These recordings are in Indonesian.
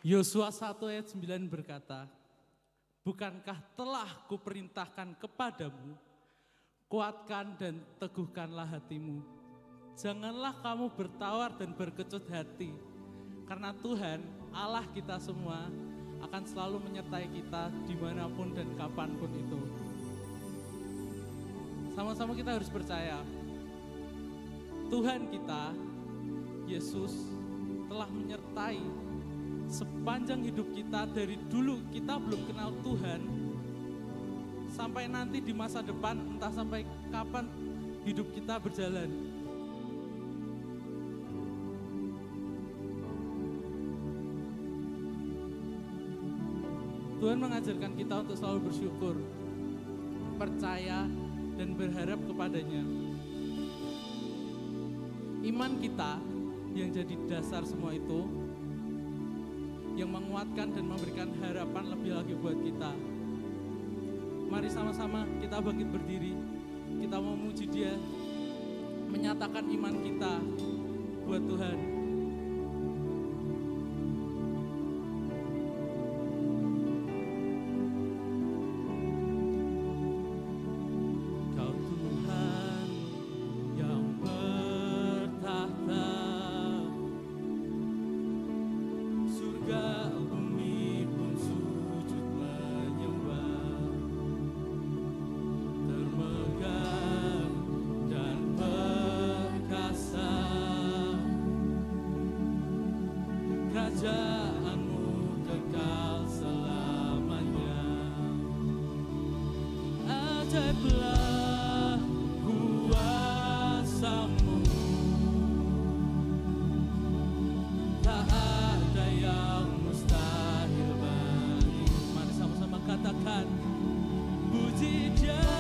Yosua 1 ayat 9 berkata, bukankah telah kuperintahkan kepadamu, kuatkan dan teguhkanlah hatimu. Janganlah kamu bertawar dan berkecut hati, karena Tuhan Allah kita semua akan selalu menyertai kita dimanapun dan kapanpun itu. Sama-sama kita harus percaya, Tuhan kita, Yesus, telah menyertai sepanjang hidup kita, dari dulu kita belum kenal Tuhan sampai nanti di masa depan, entah sampai kapan hidup kita berjalan. Tuhan mengajarkan kita untuk selalu bersyukur, percaya dan berharap kepadanya. Iman kita yang jadi dasar semua itu, yang menguatkan dan memberikan harapan lebih lagi buat kita. Mari sama-sama kita bangkit berdiri, kita mau memuji Dia, menyatakan iman kita buat Tuhan. Puji Dia.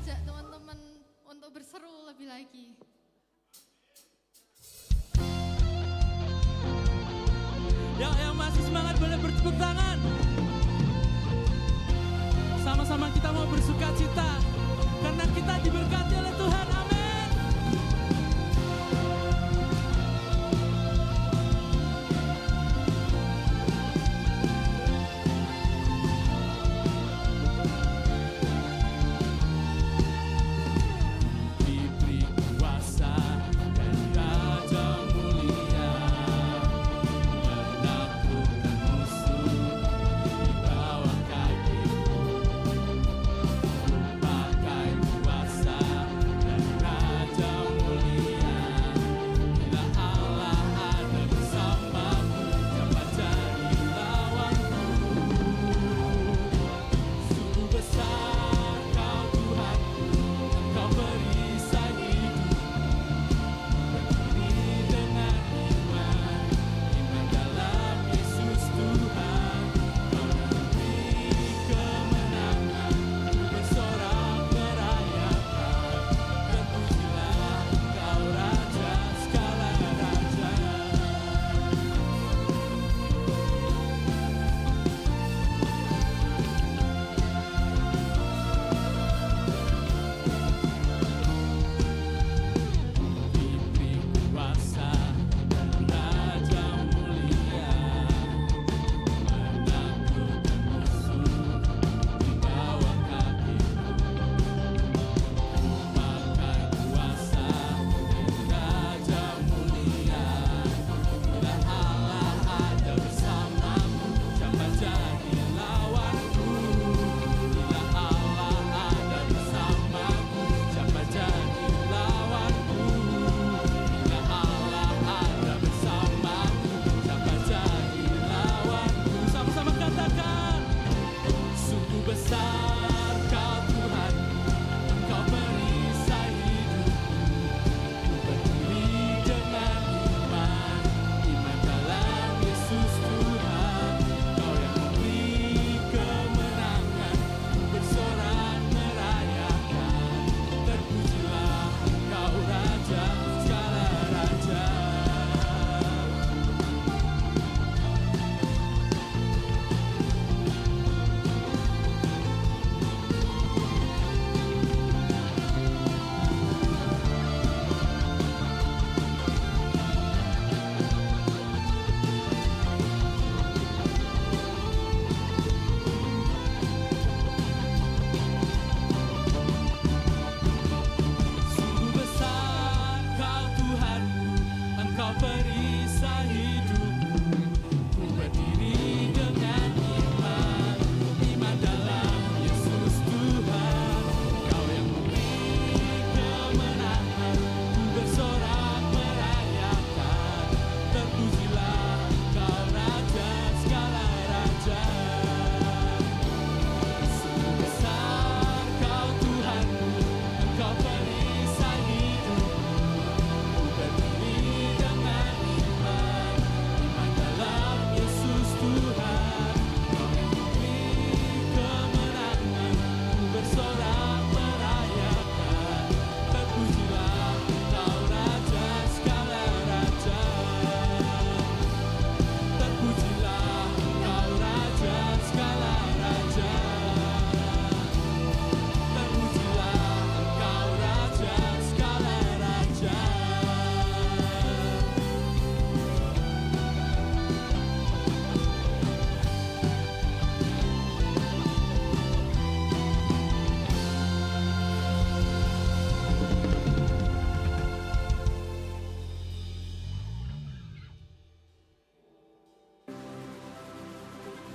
ajak teman-teman untuk berseru lebih lagi. Ya, yang masih semangat boleh bertepuk tangan. Sama-sama kita mau bersuka cita karena kita diberkati oleh Tuhan. Amin.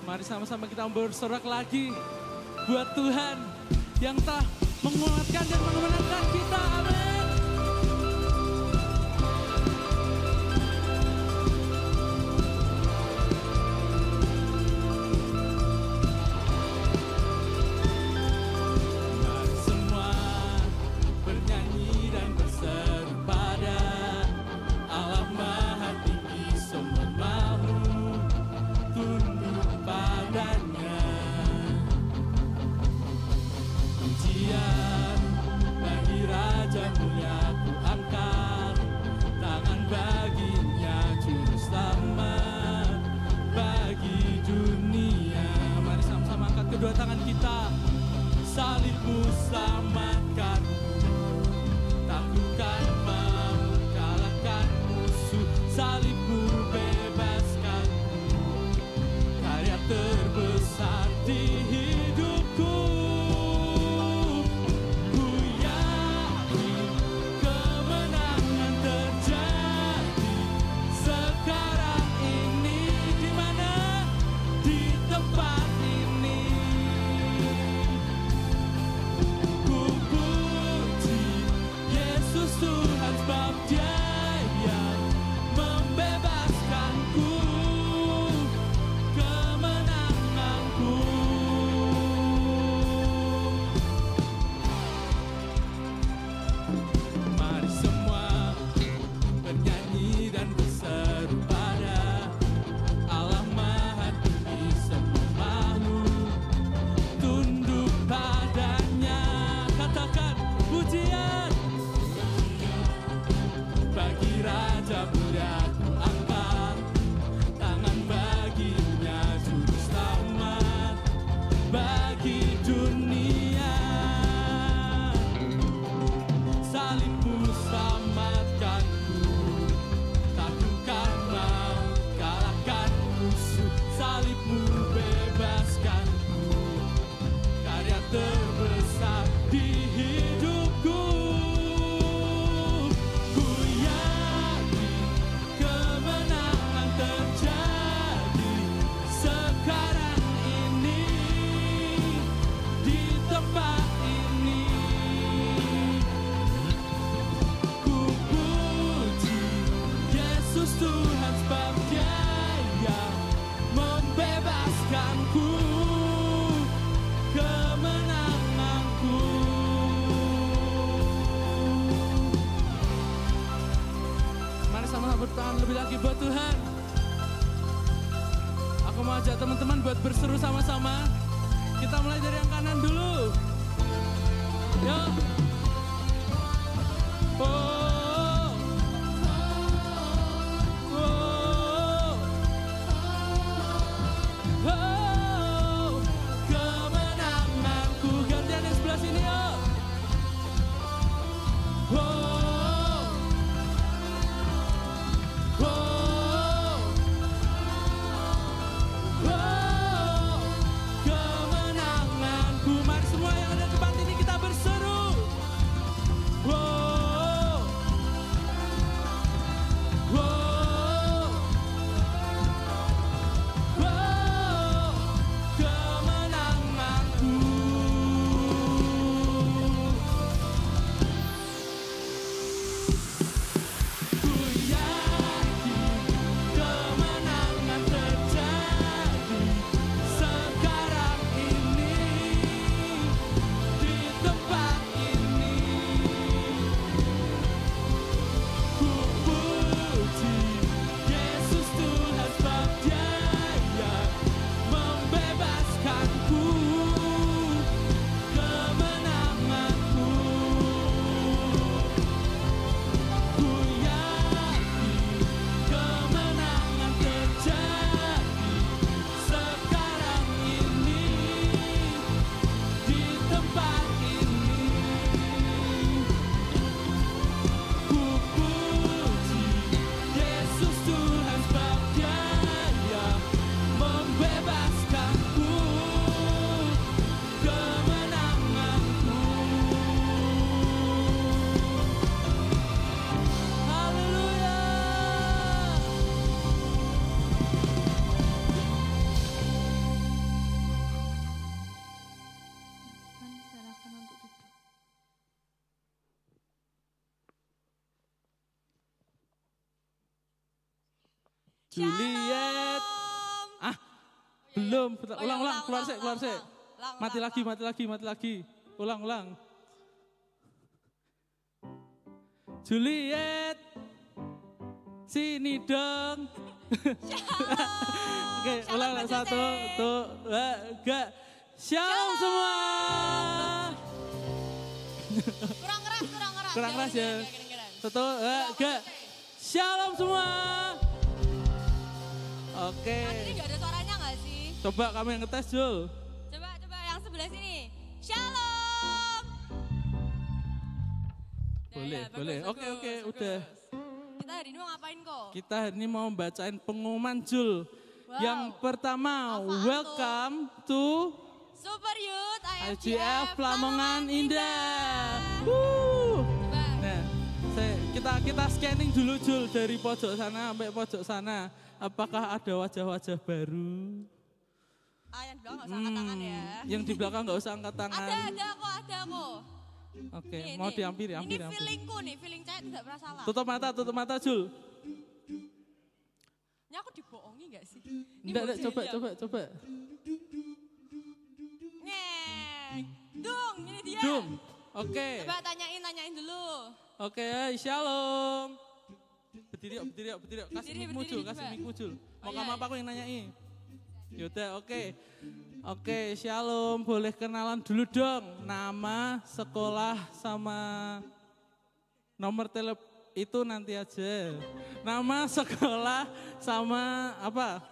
Mari sama-sama kita bersorak lagi buat Tuhan yang telah menguatkan dan mengemenangkan kita. Amin. Mari semua bernyanyi dan berseru pada Allah Maha Tinggi, semua makhluk tunduk padanya. Pujian Raja mulia ku angkat, tangan baginya juru selamat bagi dunia. Mari sama-sama angkat kedua tangan kita. Salibmu selamatkanku, takutkan mau kalahkan musuh. Salibmu bebaskanku, karya terbesar di hidupku. Ku yakin kemenangan terjadi sekarang ini. Di mana? Di tempat ini. Ku puji Yesus Tuhan, sebab Dia yang membebaskanku, kemenanganku. Mari semua bernyanyi dan berseru pada Allah Maha Tinggi, semua makhluk tunduk padanya. Katakan pujian bagi Raja mulia ku angkat, tangan baginya juru selamat bagi dunia. Salibmu selamatkanku, takutkan mau kalahkan musuh. Salibmu bebaskanku, karya terbesar di hidupku. Ku yakin kemenangan terjadi sekarang ini, di tempat ini. Ku puji Yesus Tuhan, sebab Dia yang membebaskanku, kemenanganku. Mari sama-sama bertahan lebih lagi buat Tuhan. Aku mau ajak teman-teman buat berseru sama-sama. Kita mulai dari yang kanan dulu. Yuk. Oh, oh, oh, kemenanganku. Gantian yang sebelah sini yuk. Oh, oh, oh, kemenanganku. Mari semua yang ada di tempat ini kita berseru. Oh, oh, oh, kemenanganku. Ku yakin kemenangan terjadi sekarang ini, di tempat ini. Ku puji Yesus Tuhan, sebab Dia yang membebaskanku, kemenanganku. Ku yakin kemenangan terjadi sekarang ini, di tempat ini. Ku puji Yesus Tuhan, sebab Dia yang membebaskanku, kemenanganku. Haleluya. Silakan untuk duduk. Juliet. Ah, belum. Ulang, keluar sih. Mati lagi. Ulang. Juliet, sini dong. Oke, ulang lagi. 1, 2, 3. Shalom semua. Kurang keras. Kurang keras ya. Kedengeran. Satu, enggak. Shalom semua. Oke. Ini gak ada suaranya gak sih? Coba kamu yang ngetes, Jul. Coba yang sebelah sini. Shalom. Nah, Boleh, ya, bagus, boleh. bagus, Oke, bagus. udah. Kita hari ini mau ngapain kok? Kita hari ini mau bacain pengumuman, Jul. Wow. Yang pertama, Apaan welcome to Super Youth IGF Lamongan Indah. Coba. Nah, kita scanning dulu, Jul, dari pojok sana sampai pojok sana. Apakah ada wajah-wajah baru? Yang di belakang gak usah angkat tangan ya. Yang di belakang nggak usah angkat tangan. Ada kok. Oke, Nih, mau nih. dihampiri. Ini feelingku nih, feeling saya tidak pernah salah. Tutup mata, Jul. Ini aku dibohongi gak sih? Enggak, coba. Ngeng. Dung, ini dia. Dung. Oke. Coba tanyain dulu. Oke, shalom. Berdiri yuk. Kasih Berdiri, mic Jul, coba. kasih mic Jul. Mau Oh, kamu iya, apa aku yang nanyain? Yaudah, oke. Oke, shalom. Boleh kenalan dulu dong. Nama, sekolah, sama nomor telepon itu nanti aja. Nama, sekolah, sama apa?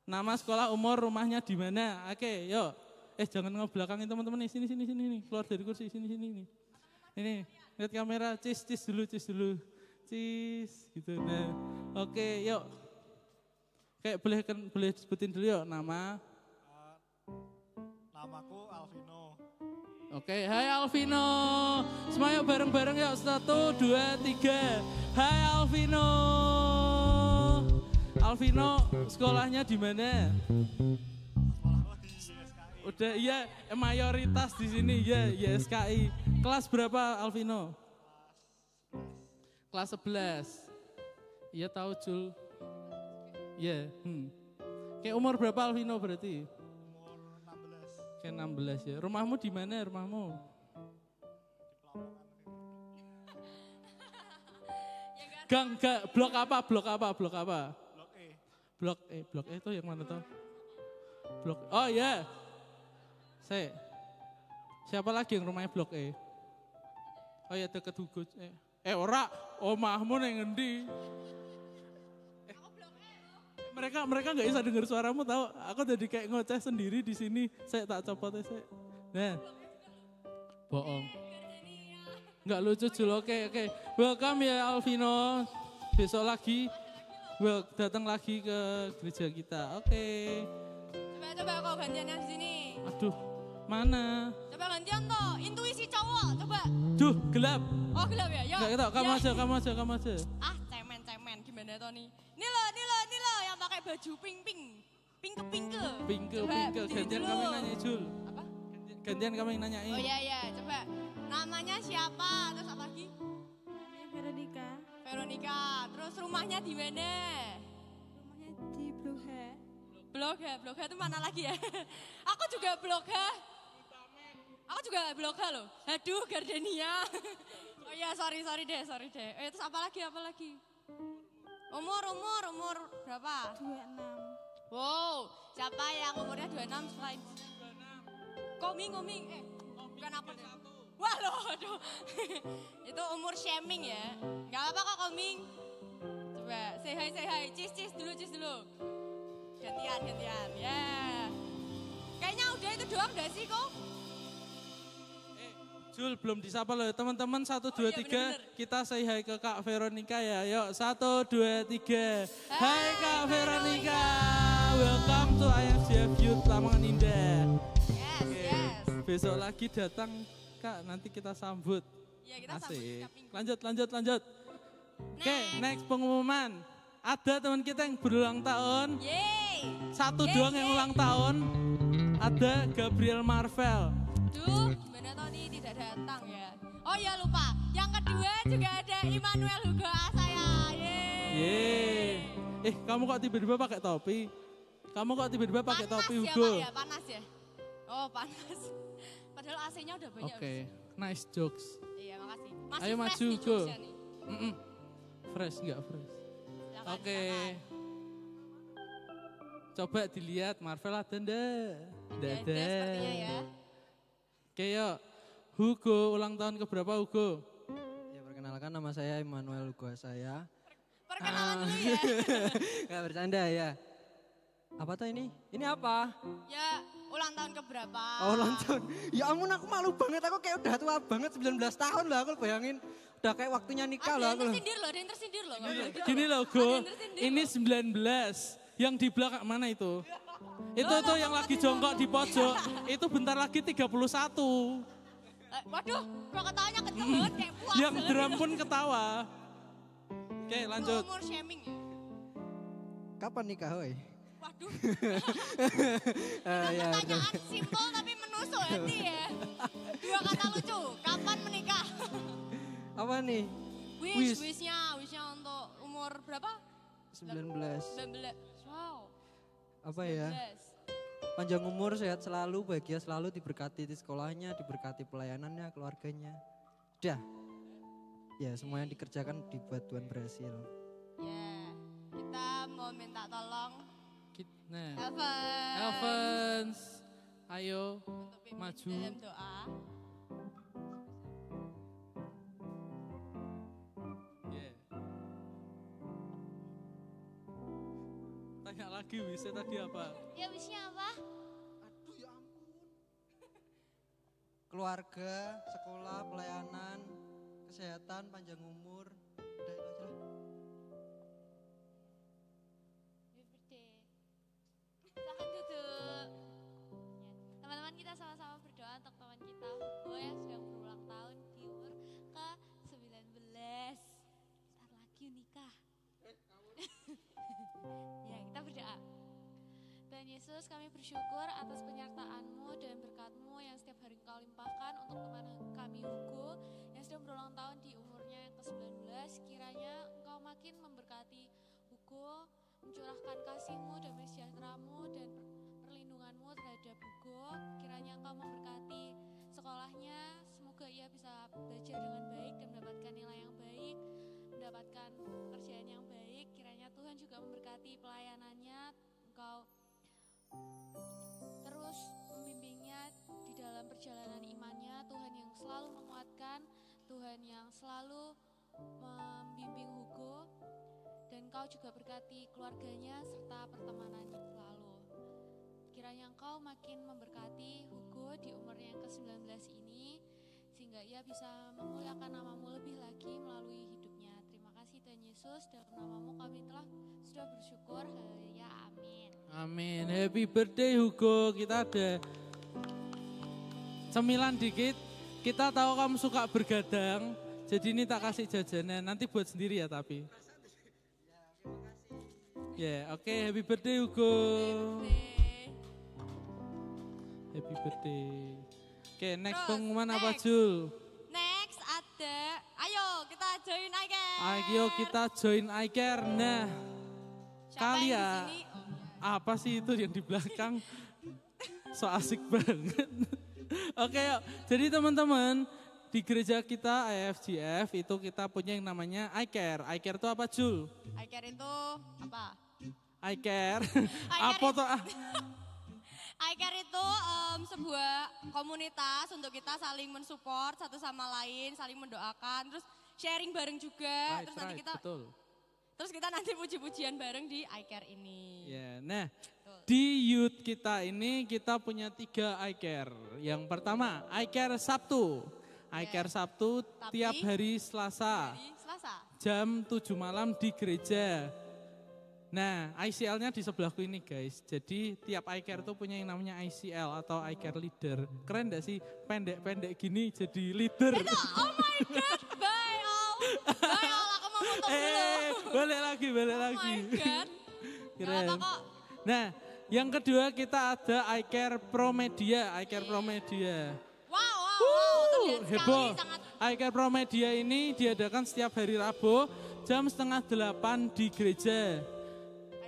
Nama, sekolah, umur, rumahnya di mana? Oke, yuk. Jangan ngebelakangin teman-teman nih. Sini. Keluar dari kursi, sini. Ini, lihat kamera. Cis dulu. Cis, gitu. Nah, oke, yuk. Kayak boleh sebutin dulu yuk nama. Namaku Alvino. Oke, hai Alvino. Semuanya bareng-bareng yuk. 1, 2, 3. Hai Alvino. Alvino, sekolahnya di mana? Sekolahku di YSKI. Udah iya, mayoritas di sini ya, YSKI. Kelas berapa Alvino? Kelas 11. Iya tahu Jul. Iya, Kayak umur berapa Alvino berarti? Umur 16. Kayak 16 ya. Rumahmu di mana rumahmu? Di Pelamongan. Gang, blok apa? Blok E. Blok E itu yang mana tuh? Oh ya. Siapa lagi yang rumahnya blok E? Oh ya deket Hugo. Ora, omahmu neng ngendi? Mereka nggak bisa dengar suaramu tahu. Aku jadi kayak ngoceh sendiri di sini. Saya tak copot saya. Nah, bohong. Nggak lucu Jul. Oke. Welcome ya Alvino. Besok lagi, datang lagi ke gereja kita. Oke. Coba kok gantian yang di sini. Aduh, mana? Coba gantian toh, intuisi cowok, coba. Duh, gelap. Oh gelap ya? Yuk. Nggak tahu. Kamu aja. Ah, cemen. Gimana toh nih? Ini lo yang pakai baju pink. Pink. Gantian kamu yang nanya Jul. Apa? Gantian kamu yang nanyain. Oh iya, coba. Namanya siapa? Terus apa lagi? Veronica. Veronica. Terus rumahnya di mana? Rumahnya di Blok H. Blok H itu mana lagi ya? Aku juga Blok H loh. Aduh, Gardenia. Oh iya, sorry deh. Terus apa lagi? Umur berapa? 26. Wow, siapa yang umurnya 26 selain Koming. Bukan aku deh. Wah loh, aduh. Itu umur shaming ya. Gak apa-apa kok Koming. Coba, say hi. Cis dulu. Gantian. Ya. Kayaknya udah itu doang gak sih kok? Jul belum disapa loh teman-teman 1, 2, 3 bener. kita say hi ke Kak Veronica ya. Yuk 1, 2, 3. Hai Kak Veronica. Welcome to IGF Youth Lamongan Indah. Yes. Besok lagi datang Kak, nanti kita sambut. Ya kita sambut Asik. setiap minggu. Lanjut. Oke, next pengumuman. Ada teman kita yang berulang tahun. Yeay. Satu Yeay, doang yang yeay. ulang tahun. Ada Gabriel Marvel. Duh, gimana Tony tidak datang ya? Oh ya lupa, yang kedua juga ada Immanuel Hugo Asaya. Yeay. Kamu kok tiba-tiba pakai topi? Topi ya, Hugo? Pak, ya, panas ya? Oh panas. Padahal AC-nya udah banyak. Oke, nice jokes. Iya makasih. Masih Ayo fresh maju, nih Go. jokesnya nih. Fresh nggak fresh? Silakan, Oke. silakan. Coba dilihat Marvel ada ndak? Ndak Ya, ada sepertinya ya. Oke yuk. Hugo, ulang tahun keberapa Hugo? nama saya Immanuel Hugo saya. Perkenalan dulu ya. Gak bercanda ya. Apa tuh ini? Ini apa? Ya, ulang tahun keberapa? Oh ulang tahun. Ya ampun aku malu banget, aku kayak udah tua banget 19 tahun lah aku bayangin. Udah kayak waktunya nikah lah aku. Ada yang tersindir loh. Gini loh Go, ini 19. Yang di belakang mana itu? Itu tuh yang lagi jongkok di pojok, itu bentar lagi 31. Waduh, kok ketawanya kenceng banget kayak puas. Yang drum pun ketawa. Oke lanjut. Umur shaming ya? Kapan nikah woi? Waduh, Ya, pertanyaan simpel tapi menusuk hati ya. 2 kata lucu, kapan menikah? apa nih? Wishnya untuk umur berapa? 19. 19. Wow. Apa ya? 19. Panjang umur, sehat selalu, bahagia selalu, diberkati di sekolahnya, diberkati pelayanannya, keluarganya. Udah. Ya semuanya dikerjakan dibuat Tuhan berhasil. Ya, kita mau minta tolong Nah, Elvin Elvins, ayo untuk pimpin maju. dalam doa. Yeah. Tanya lagi wishnya tadi apa? Ya wishnya apa? Keluarga, sekolah, pelayanan, kesehatan, panjang umur. Udah itu aja lah. Happy birthday. Silahkan duduk. Ya, teman-teman kita sama-sama berdoa untuk teman kita Hugo yang sedang berulang tahun di umur ke-19. Bentar lagi nikah. Ya, kita berdoa. Tuhan Yesus, kami bersyukur atas penyertaan-Mu dan berkat-Mu yang setiap hari Engkau limpahkan untuk teman kami Hugo yang sedang berulang tahun di umurnya yang ke-19. Kiranya Engkau makin memberkati Hugo, mencurahkan kasih-Mu, damai sejahtera-Mu dan perlindungan-Mu terhadap Hugo. Kiranya Engkau memberkati sekolahnya, semoga ia bisa belajar dengan baik dan mendapatkan nilai yang baik, mendapatkan pekerjaan yang baik. Kiranya Tuhan juga memberkati pelayanannya, Engkau terus membimbingnya di dalam perjalanan imannya. Tuhan yang selalu menguatkan, Tuhan yang selalu membimbing Hugo, dan Engkau juga berkati keluarganya serta pertemanannya selalu. Kiranya Engkau makin memberkati Hugo di umurnya yang ke-19 ini, sehingga ia bisa memuliakan nama-Mu lebih lagi melalui hidupnya. Terima kasih Tuhan Yesus, dalam nama-Mu kami telah sudah bersyukur. Haleluya, amin. Amin. Happy birthday Hugo. Kita ada cemilan dikit. Kita tahu kamu suka bergadang. Jadi ini tak kasih jajanan. Nanti buat sendiri ya tapi. Ya, oke. Happy birthday Hugo. Happy birthday. Oke, next Terus, pengumuman apa next. Jul? Next ada, ayo kita join iCare. Ayo kita join iCare. Nah, Siapa yang kalian. di sini? Oh, apa sih itu yang di belakang? So asik banget. Oke yuk, jadi teman-teman di gereja kita IFGF itu kita punya yang namanya iCare. iCare itu apa Jul? iCare itu apa? iCare. iCare Apa tuh? iCare itu sebuah komunitas untuk kita saling mensupport satu sama lain, saling mendoakan, terus sharing bareng juga. Terus nanti kita betul. Terus kita nanti puji-pujian bareng di iCare ini. Ya, nah di youth kita ini kita punya 3 iCare. Yang pertama iCare Sabtu. iCare Sabtu tiap hari Selasa. Hari Selasa. Jam 7 malam di gereja. Nah, ICL-nya di sebelahku ini guys. Jadi tiap iCare tuh punya yang namanya ICL atau iCare Leader. Keren gak sih? Pendek-pendek gini jadi leader. Itu, oh my god, bye all. Bye all, aku mau potong dulu. Balik lagi. Oh my god. Keren. Gak apa kok. Nah, yang kedua kita ada iCare Promedia. iCare Promedia. Wow, terlihat Heboh. sekali, sangat iCare Promedia ini diadakan setiap hari Rabu jam 7:30 di gereja.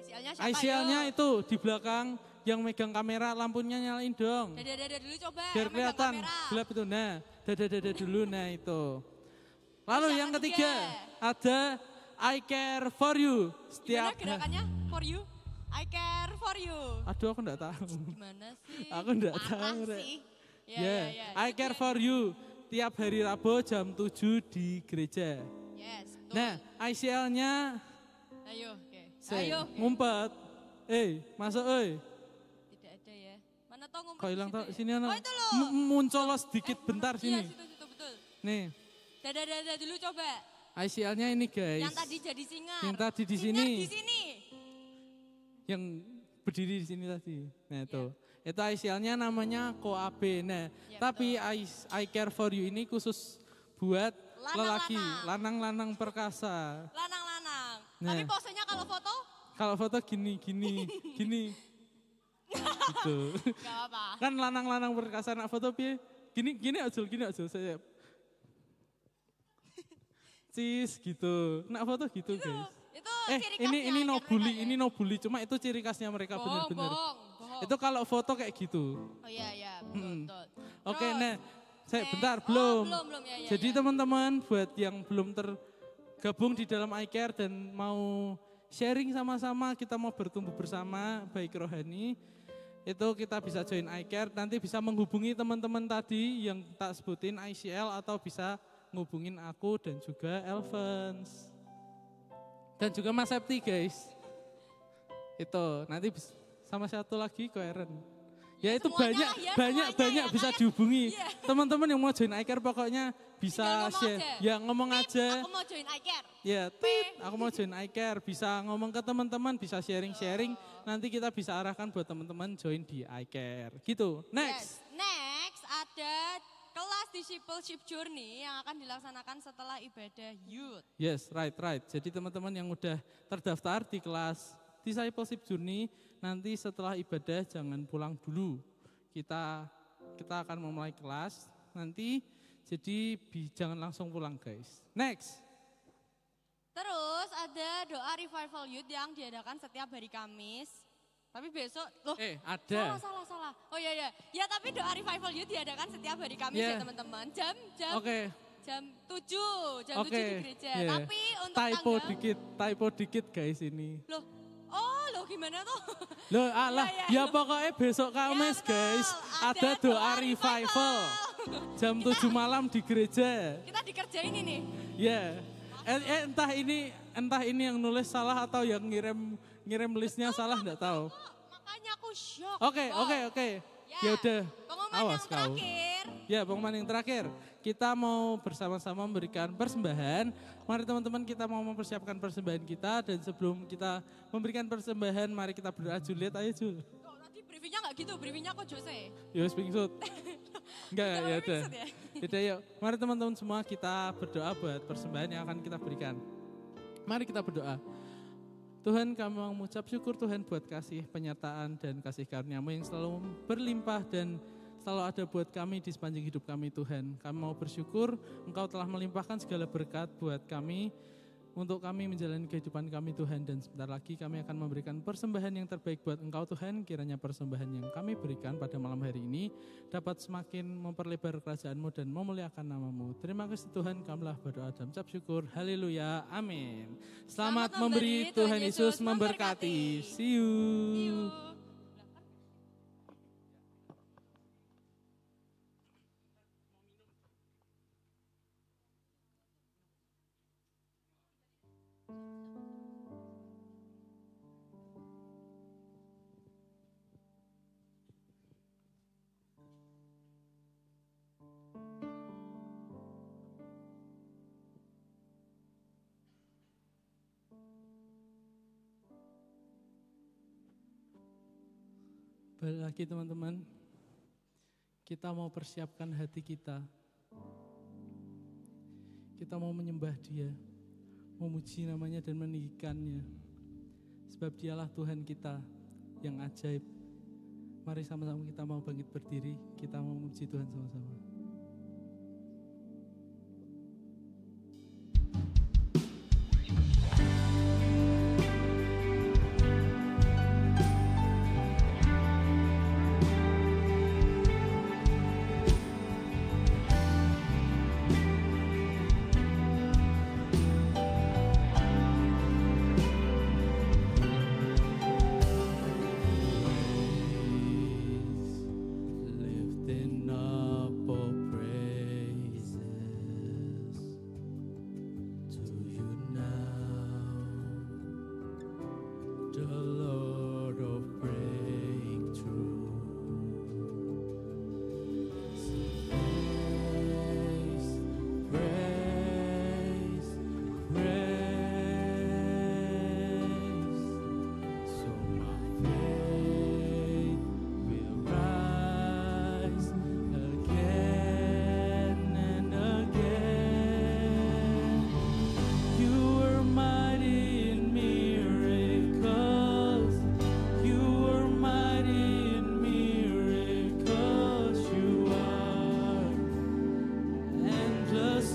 ICL-nya siapa ICL-nya yuk? itu di belakang yang megang kamera, lampunya nyalain dong. Dada dulu coba. Biar yang megang kelihatan kamera. gelap itu. Nah, dada dulu nah itu. Lalu Terus yang ketiga ada iCare for you. Gimana gerakannya? For you? I care for you. Aduh aku enggak tahu. Gimana sih? Aku enggak Parah tahu. Rek. sih. Ya, I care for you. Tiap hari Rabu jam 7 di gereja. Ya, Yes, betul. Nah, ICL-nya Ayo, oke. saya Ayo. ngumpet. Masuk Tidak ada ya. Mana tau ngumpet Kok di hilang situ tau? ya? Sini ana. Oh itu loh. Muncul lo sedikit bentar Iya, sini. situ betul. Nih, Dadah dulu coba. ICL-nya ini guys. Yang tadi jadi singar. Yang tadi di Singar sini. di sini. Yang berdiri di sini tadi. Nah itu. Iya. Itu ICL-nya namanya Koabe. Nah, Ya, tapi I Care For You ini khusus buat lelaki, Lanang-lanang. lanang-lanang perkasa. Lanang-lanang. Nah. Tapi posenya kalau foto Kalau foto gini. Gitu. gak apa-apa. Kan lanang-lanang perkasa nak foto piye? Gini aja. Saya cis gitu. Nak foto gitu, guys. Itu ciri khasnya ini ikan no mereka bully, ya? ini no bully, cuma itu ciri khasnya mereka benar-benar. Bohong. Itu kalau foto kayak gitu. Oh iya, betul. Oke, Terus, nah, saya next. bentar Oh, belum. belum ya. Jadi teman-teman buat yang belum tergabung di dalam iCare dan mau sharing sama-sama, kita mau bertumbuh bersama baik rohani, itu kita bisa join iCare, nanti bisa menghubungi teman-teman tadi yang tak sebutin ICL atau bisa ngubungin aku dan juga Elvans. Dan juga Mas Septi guys. Itu nanti sama satu lagi Koeren. Ya itu semuanya, banyak ya, bisa kalian- dihubungi. Iya. Teman-teman yang mau join iCare pokoknya bisa Tinggal ngomong share. aja. Ya ngomong aja. Aku mau join iCare. Ya, tit, aku mau join iCare. Bisa ngomong ke teman-teman, bisa sharing-sharing. Nanti kita bisa arahkan buat teman-teman join di iCare. Gitu. Next. Yes. Next ada kelas discipleship journey yang akan dilaksanakan setelah ibadah youth. Yes, right. Jadi teman-teman yang udah terdaftar di kelas Discipleship Journey, nanti setelah ibadah jangan pulang dulu. Kita akan memulai kelas nanti, jadi jangan langsung pulang guys. Next. Terus ada doa revival youth yang diadakan setiap hari Kamis. Tapi besok, loh Ada. salah. Oh iya. Ya tapi doa revival youth diadakan setiap hari Kamis Yeah. ya teman-teman. Jam Oke. jam 7 di gereja. yeah. Tapi untuk typo dikit guys ini. Loh gimana tuh? Loh alah, Ya. ya pokoknya besok Kamis betul. guys, Ada ada doa doa revival. Jam 7 malam di gereja. Kita dikerjain ini. Ya. Entah ini yang nulis salah atau yang ngirim listnya salah enggak tahu. Makanya aku shock. Oke. Ya udah. Pengumuman Awas yang kau. terakhir. Ya, pengumuman yang terakhir. Kita mau bersama-sama memberikan persembahan. Mari teman-teman kita mau mempersiapkan persembahan kita. Dan sebelum kita memberikan persembahan, mari kita berdoa. Juliet, ayo Jul. Kok nanti briefingnya nggak gitu, briefingnya kok Jose. Yuk, spingsut. Enggak, ya udah. Maksud ya? Yaudah yuk, mari teman-teman semua kita berdoa buat persembahan yang akan kita berikan. Mari kita berdoa. Tuhan, kami mau mengucap syukur Tuhan buat kasih penyertaan dan kasih karunia-Mu yang selalu berlimpah dan selalu ada buat kami di sepanjang hidup kami Tuhan. Kami mau bersyukur Engkau telah melimpahkan segala berkat buat kami, untuk kami menjalani kehidupan kami Tuhan. Dan sebentar lagi kami akan memberikan persembahan yang terbaik buat Engkau Tuhan. Kiranya persembahan yang kami berikan pada malam hari ini dapat semakin memperlebar kerajaan-Mu dan memuliakan nama-Mu. Terima kasih Tuhan, kamilah berdoa dan ucap syukur. Haleluya, amin. Selamat memberi, Tuhan Yesus memberkati. See you. See you. Balik lagi teman-teman, kita mau persiapkan hati kita. Kita mau menyembah Dia, memuji namanya dan meninggikannya. Sebab Dialah Tuhan kita yang ajaib. Mari sama-sama kita mau bangkit berdiri, kita mau memuji Tuhan sama-sama. Lifting up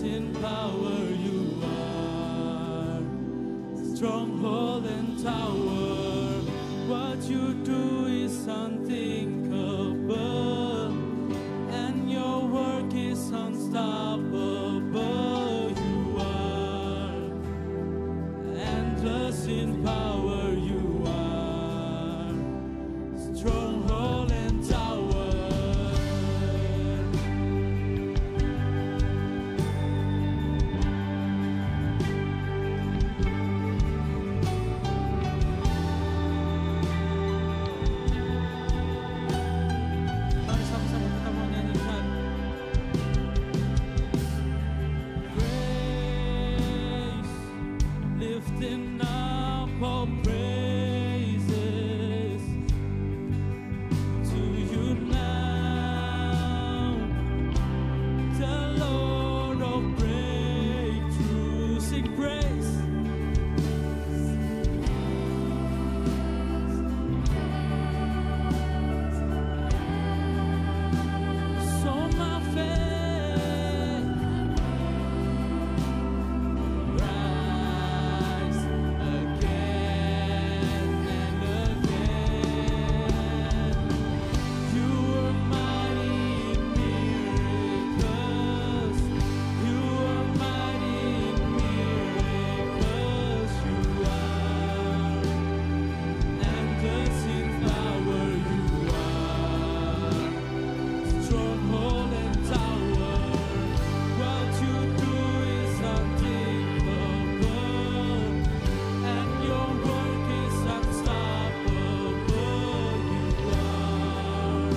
in power you are, stronghold and tower. What you do is unthinkable, and your work is unstoppable. You are endless in power. You are stronghold and tower. Mari sama-sama kita mau nyanyikan. Praise, lifting up all praises to you now, the Lord of breakthrough. Sing praise. So my faith rise again and again. You are mighty in miracles. You are mighty in miracles. You are endless in power. You are stronghold and tower. What you do is unthinkable, and your work is unstoppable. You are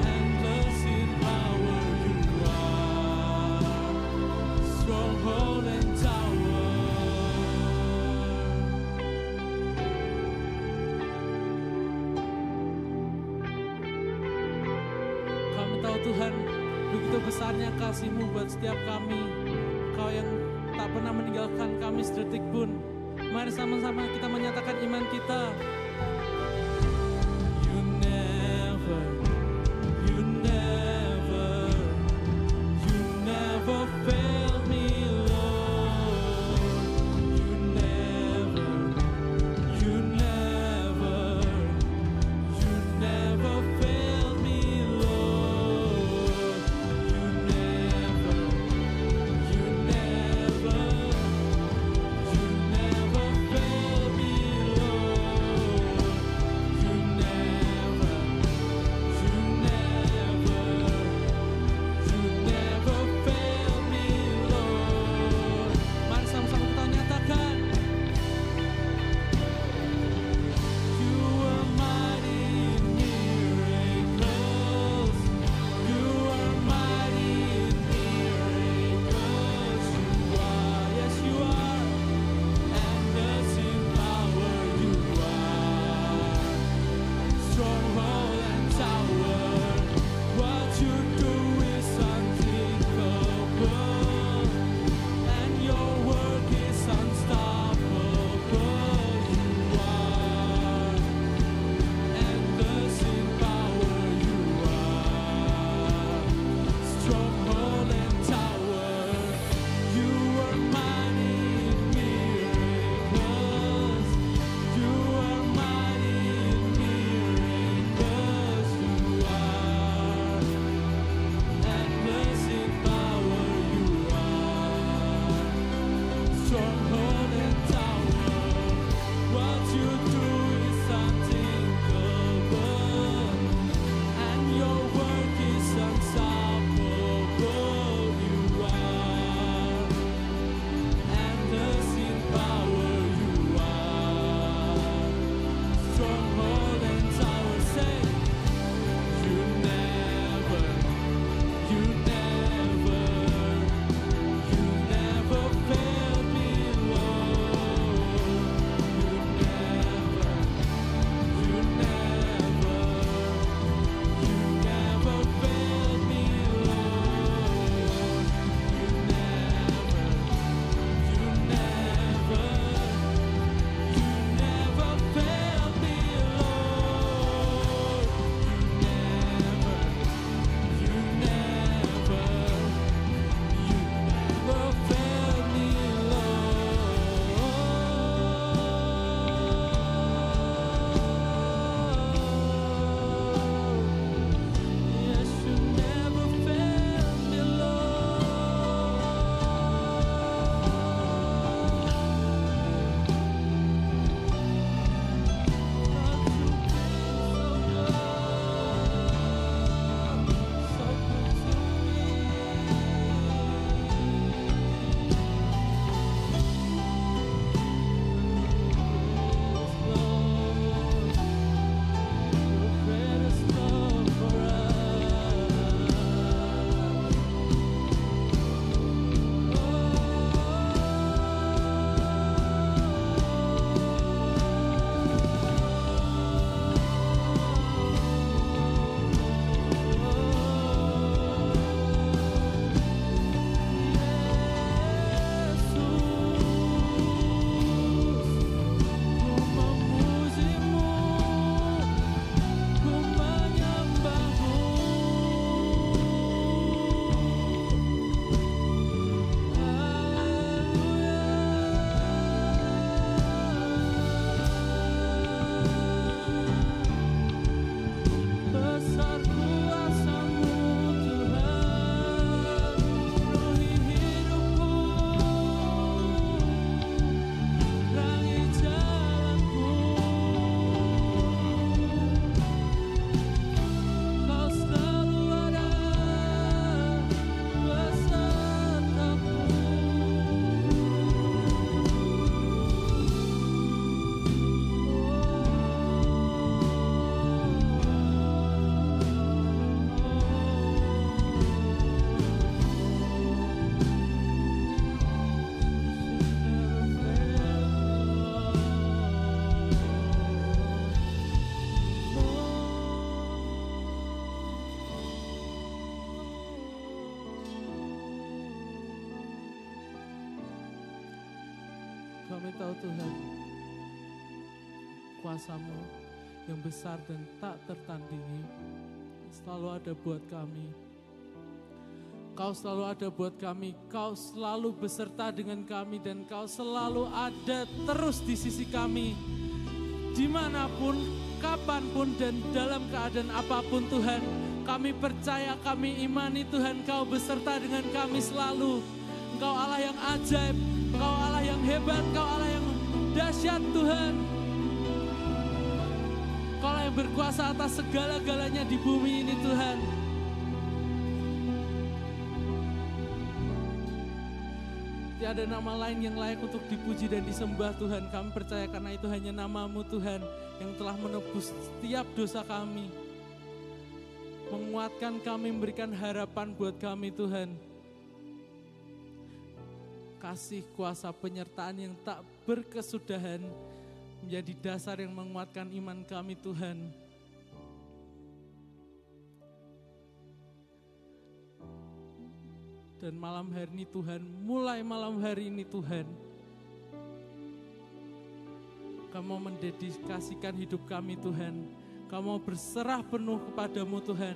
endless in power. You are stronghold and tower. Kami tahu Tuhan, begitu besarnya kasih-Mu buat setiap kami. Kau yang tak pernah meninggalkan kami sedetik pun. Mari sama-sama kita menyatakan iman kita. You never, you never, you never fail me, Lord. You never, you never, you never fail me, Lord. You never, you never, you never fail me, Lord. Kami tahu Tuhan, kuasa-Mu yang besar dan tak tertandingi selalu ada buat kami. Kau selalu ada buat kami, Kau selalu beserta dengan kami, dan Kau selalu ada terus di sisi kami. Dimanapun, kapanpun, dan dalam keadaan apapun Tuhan, kami percaya, kami imani Tuhan, Kau beserta dengan kami selalu. Engkau Allah yang ajaib, Engkau Allah yang hebat, Engkau Allah yang dahsyat Tuhan. Engkau Allah yang berkuasa atas segala-galanya di bumi ini Tuhan. Tiada nama lain yang layak untuk dipuji dan disembah Tuhan. Kami percaya karena itu hanya nama-Mu Tuhan yang telah menebus setiap dosa kami. Menguatkan kami, memberikan harapan buat kami Tuhan. Kasih kuasa penyertaan yang tak berkesudahan menjadi dasar yang menguatkan iman kami Tuhan. Dan malam hari ini Tuhan, mulai malam hari ini Tuhan, Kau mau mendedikasikan hidup kami Tuhan. Kau mau berserah penuh kepadamu Tuhan.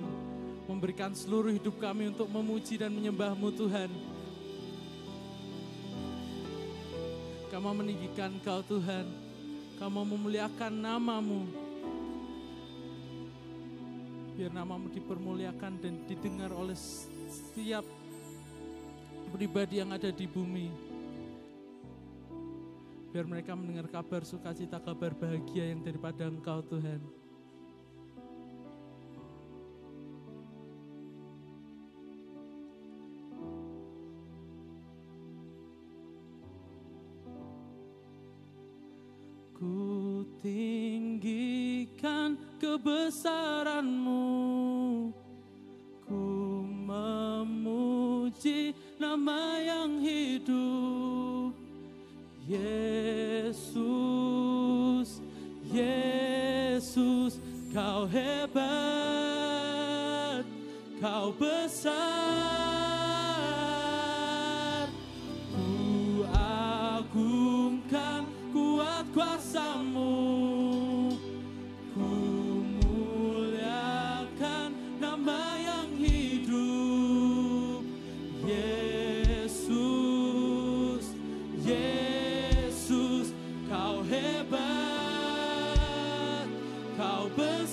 Memberikan seluruh hidup kami untuk memuji dan menyembah-Mu Tuhan. Kau mau meninggikan Kau Tuhan. Kau mau memuliakan nama-Mu. Biar nama-Mu dipermuliakan dan didengar oleh setiap pribadi yang ada di bumi. Biar mereka mendengar kabar sukacita, kabar bahagia yang daripada Engkau Tuhan. Ku tinggikan kebesaran-Mu, ku memuji nama yang hidup. Yesus, Yesus, Kau hebat, Kau besar. Ku agungkan kuat kuasa-Mu, ku muliakan nama yang hidup. Yesus, Yesus, Kau hebat, Kau besar.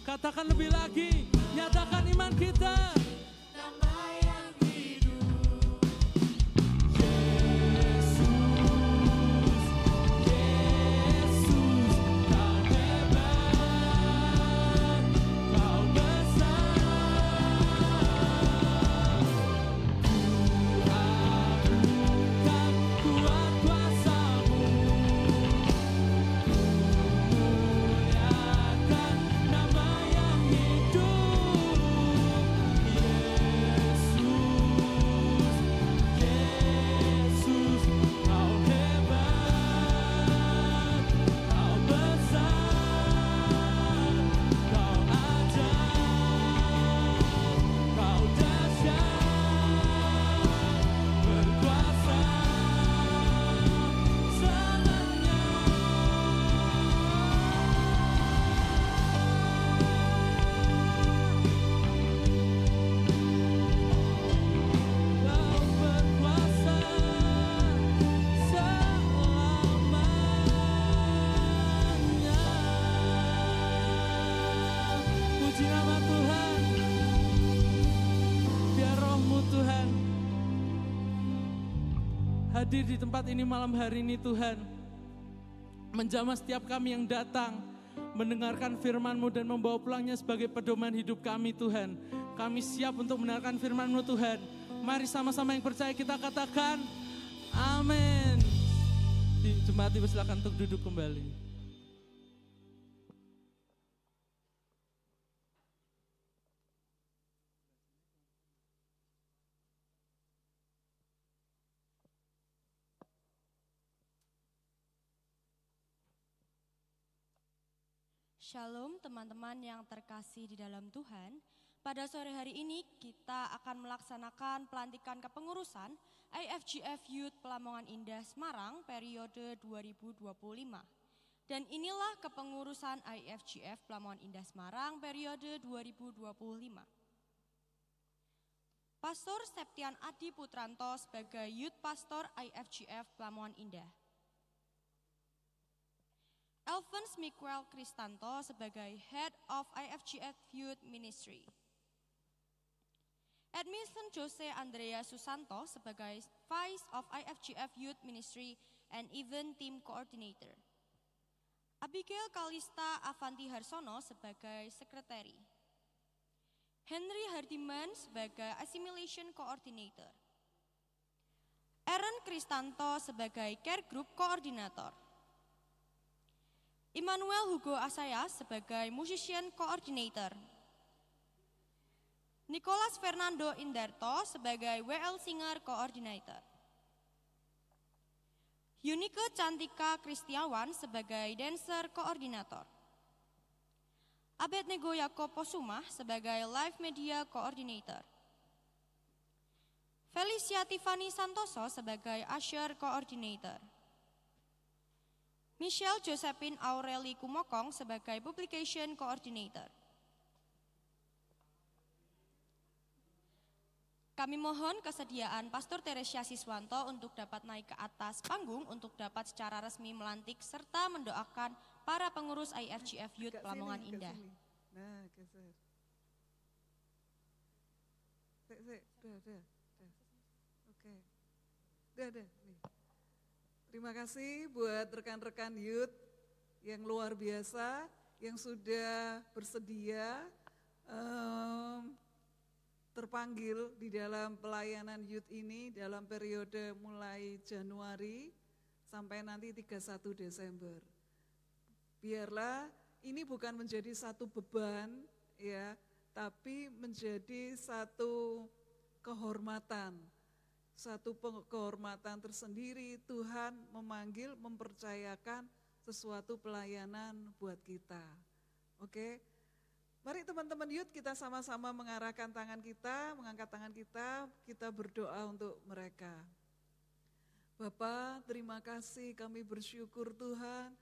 Katakan lebih lagi, nyatakan iman kita. Nama yang hidup. Yesus, Yesus, Kau hebat, Kau besar. hadir di tempat ini malam hari ini Tuhan. Menjamah setiap kami yang datang, mendengarkan firman-Mu dan membawa pulangnya sebagai pedoman hidup kami Tuhan. Kami siap untuk mendengarkan firman-Mu Tuhan. Mari sama-sama yang percaya kita katakan, amin. Jemaat silakan untuk duduk kembali. Shalom teman-teman yang terkasih di dalam Tuhan. Pada sore hari ini kita akan melaksanakan pelantikan kepengurusan IFGF Youth Pelamongan Indah Semarang periode 2025. Dan inilah kepengurusan IFGF Pelamongan Indah Semarang periode 2025. Pastor Septian Adi Putranto sebagai Youth Pastor IFGF Pelamongan Indah. Alphonse Miguel Kristanto sebagai Head of IFGF Youth Ministry. Edmison Jose Andrea Susanto sebagai Vice of IFGF Youth Ministry and Event Team Coordinator. Abigail Kalista Avanti Harsono sebagai Sekretari. Henry Hardiman sebagai Assimilation Coordinator. Aaron Kristanto sebagai Care Group Coordinator. Immanuel Hugo Asaya sebagai Musician Coordinator. Nicholas Fernando Indarto sebagai WL Singer Coordinator. Yunike Cantika Kristiawan sebagai Dancer Coordinator. Abednego Yakob Posumah sebagai Live Media Coordinator. Felicia Tiffany Santoso sebagai Usher Coordinator. Michelle Josephine Aureli Kumokong sebagai Publication Coordinator. Kami mohon kesediaan Pastor Teresia Siswanto untuk dapat naik ke atas panggung untuk dapat secara resmi melantik serta mendoakan para pengurus IFGF Youth Pelamongan Indah. Nah, geser. Udah. Oke. Udah, nih. Terima kasih buat rekan-rekan youth yang luar biasa, yang sudah bersedia terpanggil di dalam pelayanan youth ini dalam periode mulai Januari sampai nanti 31 Desember. Biarlah ini bukan menjadi satu beban ya, tapi menjadi satu kehormatan. Satu kehormatan tersendiri Tuhan memanggil, mempercayakan sesuatu pelayanan buat kita. Oke, mari teman-teman youth kita sama-sama mengarahkan tangan kita, mengangkat tangan kita berdoa untuk mereka. Bapak, terima kasih, kami bersyukur Tuhan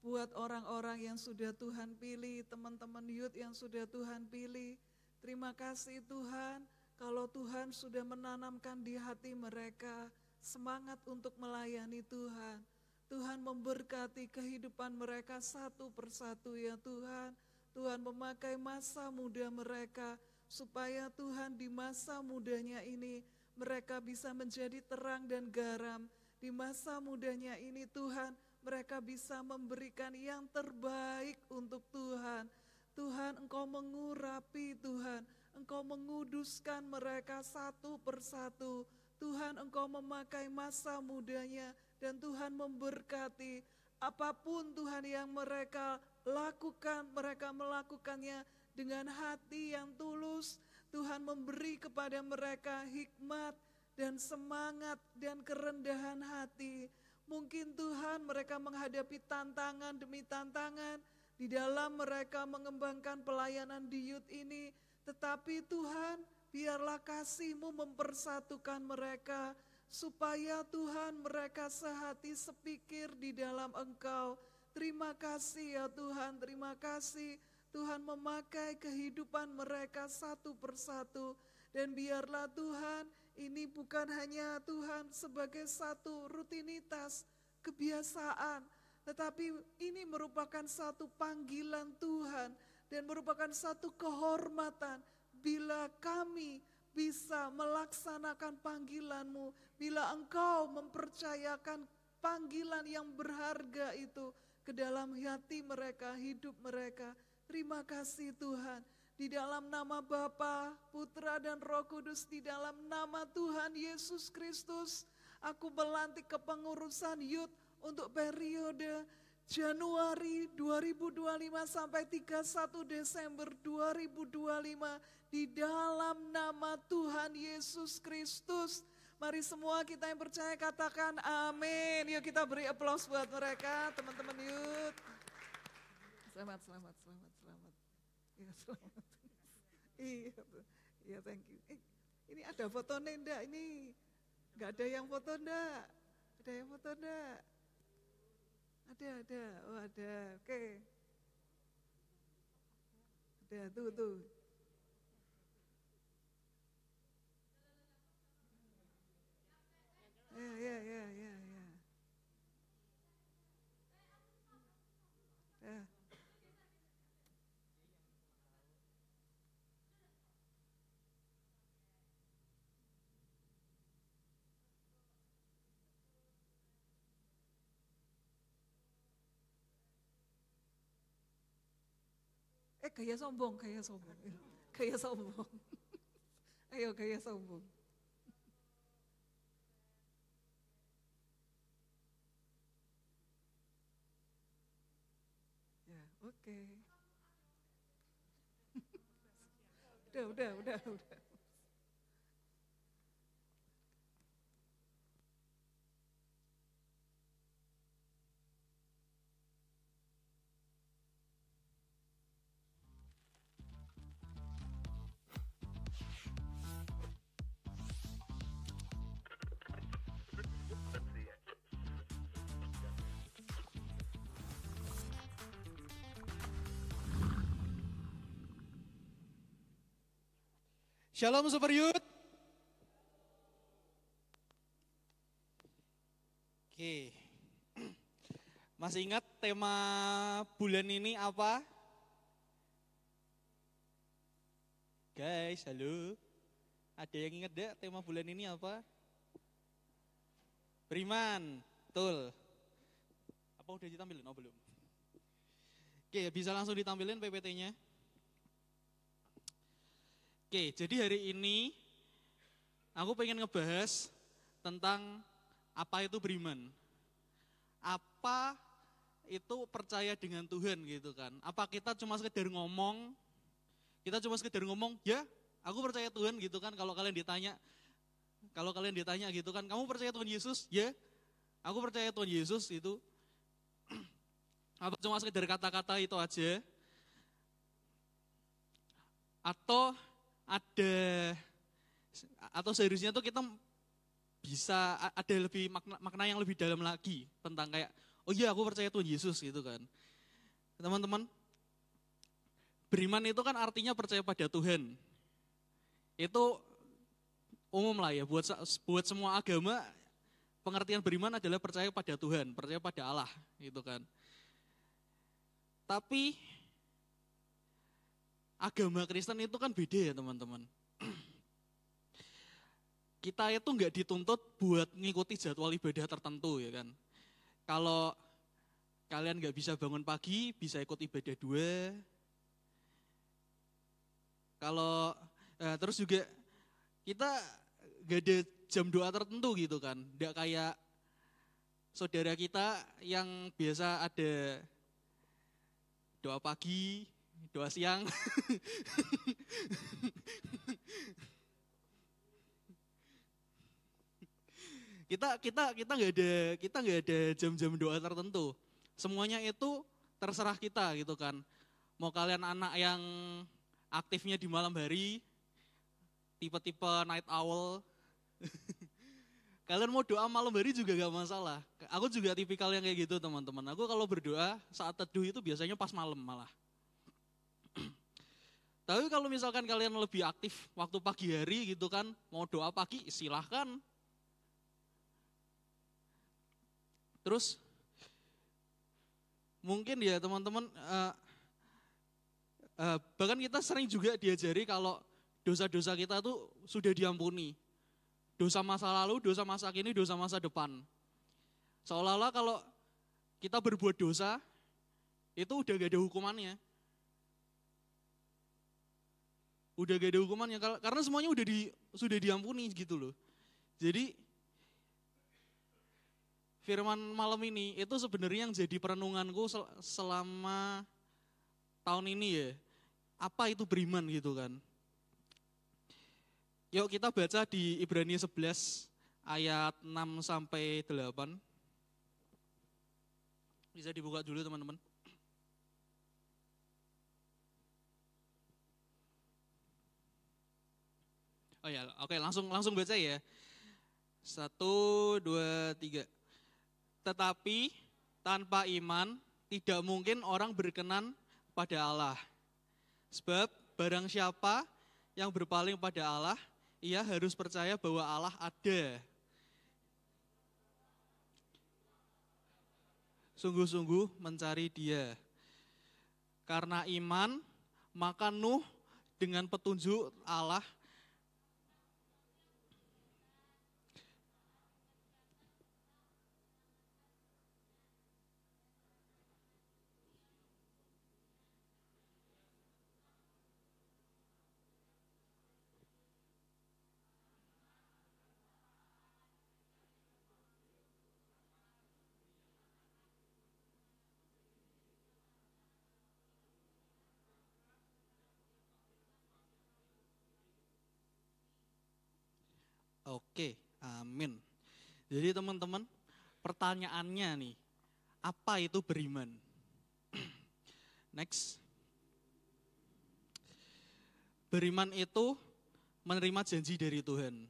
buat orang-orang yang sudah Tuhan pilih, teman-teman youth yang sudah Tuhan pilih. Terima kasih Tuhan. Kalau Tuhan sudah menanamkan di hati mereka semangat untuk melayani Tuhan. Tuhan memberkati kehidupan mereka satu persatu ya Tuhan. Tuhan memakai masa muda mereka supaya Tuhan di masa mudanya ini mereka bisa menjadi terang dan garam. Di masa mudanya ini Tuhan mereka bisa memberikan yang terbaik untuk Tuhan. Tuhan Engkau mengurapi Tuhan. Engkau menguduskan mereka satu persatu. Tuhan Engkau memakai masa mudanya dan Tuhan memberkati apapun Tuhan yang mereka lakukan, mereka melakukannya dengan hati yang tulus. Tuhan memberi kepada mereka hikmat dan semangat dan kerendahan hati. Mungkin Tuhan mereka menghadapi tantangan demi tantangan di dalam mereka mengembangkan pelayanan di youth ini. Tetapi Tuhan, biarlah kasih-Mu mempersatukan mereka, supaya Tuhan mereka sehati sepikir di dalam Engkau. Terima kasih ya Tuhan, terima kasih. Tuhan memakai kehidupan mereka satu persatu. Dan biarlah Tuhan, ini bukan hanya Tuhan sebagai satu rutinitas, kebiasaan. Tetapi ini merupakan satu panggilan Tuhan. Dan merupakan satu kehormatan bila kami bisa melaksanakan panggilanmu, bila engkau mempercayakan panggilan yang berharga itu ke dalam hati mereka, hidup mereka. Terima kasih Tuhan. Di dalam nama Bapa, Putra dan Roh Kudus, di dalam nama Tuhan Yesus Kristus, aku melantik kepengurusan youth untuk periode Januari 2025 sampai 31 Desember 2025 di dalam nama Tuhan Yesus Kristus. Mari semua kita yang percaya katakan amin. Yuk kita beri aplaus buat mereka, teman-teman youth. Selamat. Ya, selamat. Iya, thank you. Ini ada fotonya enggak? Ini enggak ada yang foto enggak? Ada yang foto enggak? Ada. Oh ada, oke. Ada, tuh. Ya. Ya. Gaya sombong. Ayo gaya sombong. Ya, oke. Udah. Shalom Super Youth. Oke. Masih ingat tema bulan ini apa? Guys, halo. Ada yang ingat gak tema bulan ini apa? Beriman, betul. Apa udah ditampilin? Oh belum. Oke, bisa langsung ditampilin PPT-nya. Oke, jadi hari ini aku pengen ngebahas tentang apa itu beriman. Apa itu percaya dengan Tuhan gitu kan. Apa kita cuma sekedar ngomong, ya aku percaya Tuhan gitu kan. Kalau kalian ditanya gitu kan, kamu percaya Tuhan Yesus? Ya, aku percaya Tuhan Yesus itu. Apa cuma sekedar kata-kata itu aja? Atau seharusnya tuh kita bisa ada lebih makna yang lebih dalam lagi tentang kayak, oh iya aku percaya Tuhan Yesus gitu kan. Teman-teman, beriman itu kan artinya percaya pada Tuhan. Itu umum lah ya, buat semua agama, pengertian beriman adalah percaya pada Tuhan, percaya pada Allah gitu kan. Tapi agama Kristen itu kan beda ya teman-teman. Kita itu nggak dituntut buat ngikuti jadwal ibadah tertentu ya kan. Kalau kalian nggak bisa bangun pagi, bisa ikut ibadah 2. Terus juga kita nggak ada jam doa tertentu gitu kan. Nggak kayak saudara kita yang biasa ada doa pagi, doa siang. kita nggak ada jam-jam doa tertentu. Semuanya itu terserah kita gitu kan. Mau kalian anak yang aktifnya di malam hari, tipe-tipe night owl. Kalian mau doa malam hari juga gak masalah. Aku juga tipikal yang kayak gitu teman-teman. Aku kalau berdoa saat teduh itu biasanya pas malam malah. Tapi kalau misalkan kalian lebih aktif waktu pagi hari gitu kan, mau doa pagi silahkan. Terus mungkin ya teman-teman, bahkan kita sering juga diajari kalau dosa-dosa kita tuh sudah diampuni. Dosa masa lalu, dosa masa kini, dosa masa depan. Seolah-olah kalau kita berbuat dosa, itu udah gak ada hukumannya. Udah gak ada hukumannya, karena semuanya sudah diampuni gitu loh. Jadi firman malam ini itu sebenarnya yang jadi perenunganku selama tahun ini ya. Apa itu beriman gitu kan. Yuk kita baca di Ibrani 11 ayat 6 sampai 8. Bisa dibuka dulu teman-teman. Oh ya, oke langsung baca ya. 1, 2, 3. Tetapi tanpa iman tidak mungkin orang berkenan pada Allah. Sebab barang siapa yang berpaling pada Allah, ia harus percaya bahwa Allah ada. Sungguh-sungguh mencari Dia. Karena iman, maka Nuh dengan petunjuk Allah Oke, amin. Jadi teman-teman, pertanyaannya nih, apa itu beriman? Next. Beriman itu menerima janji dari Tuhan.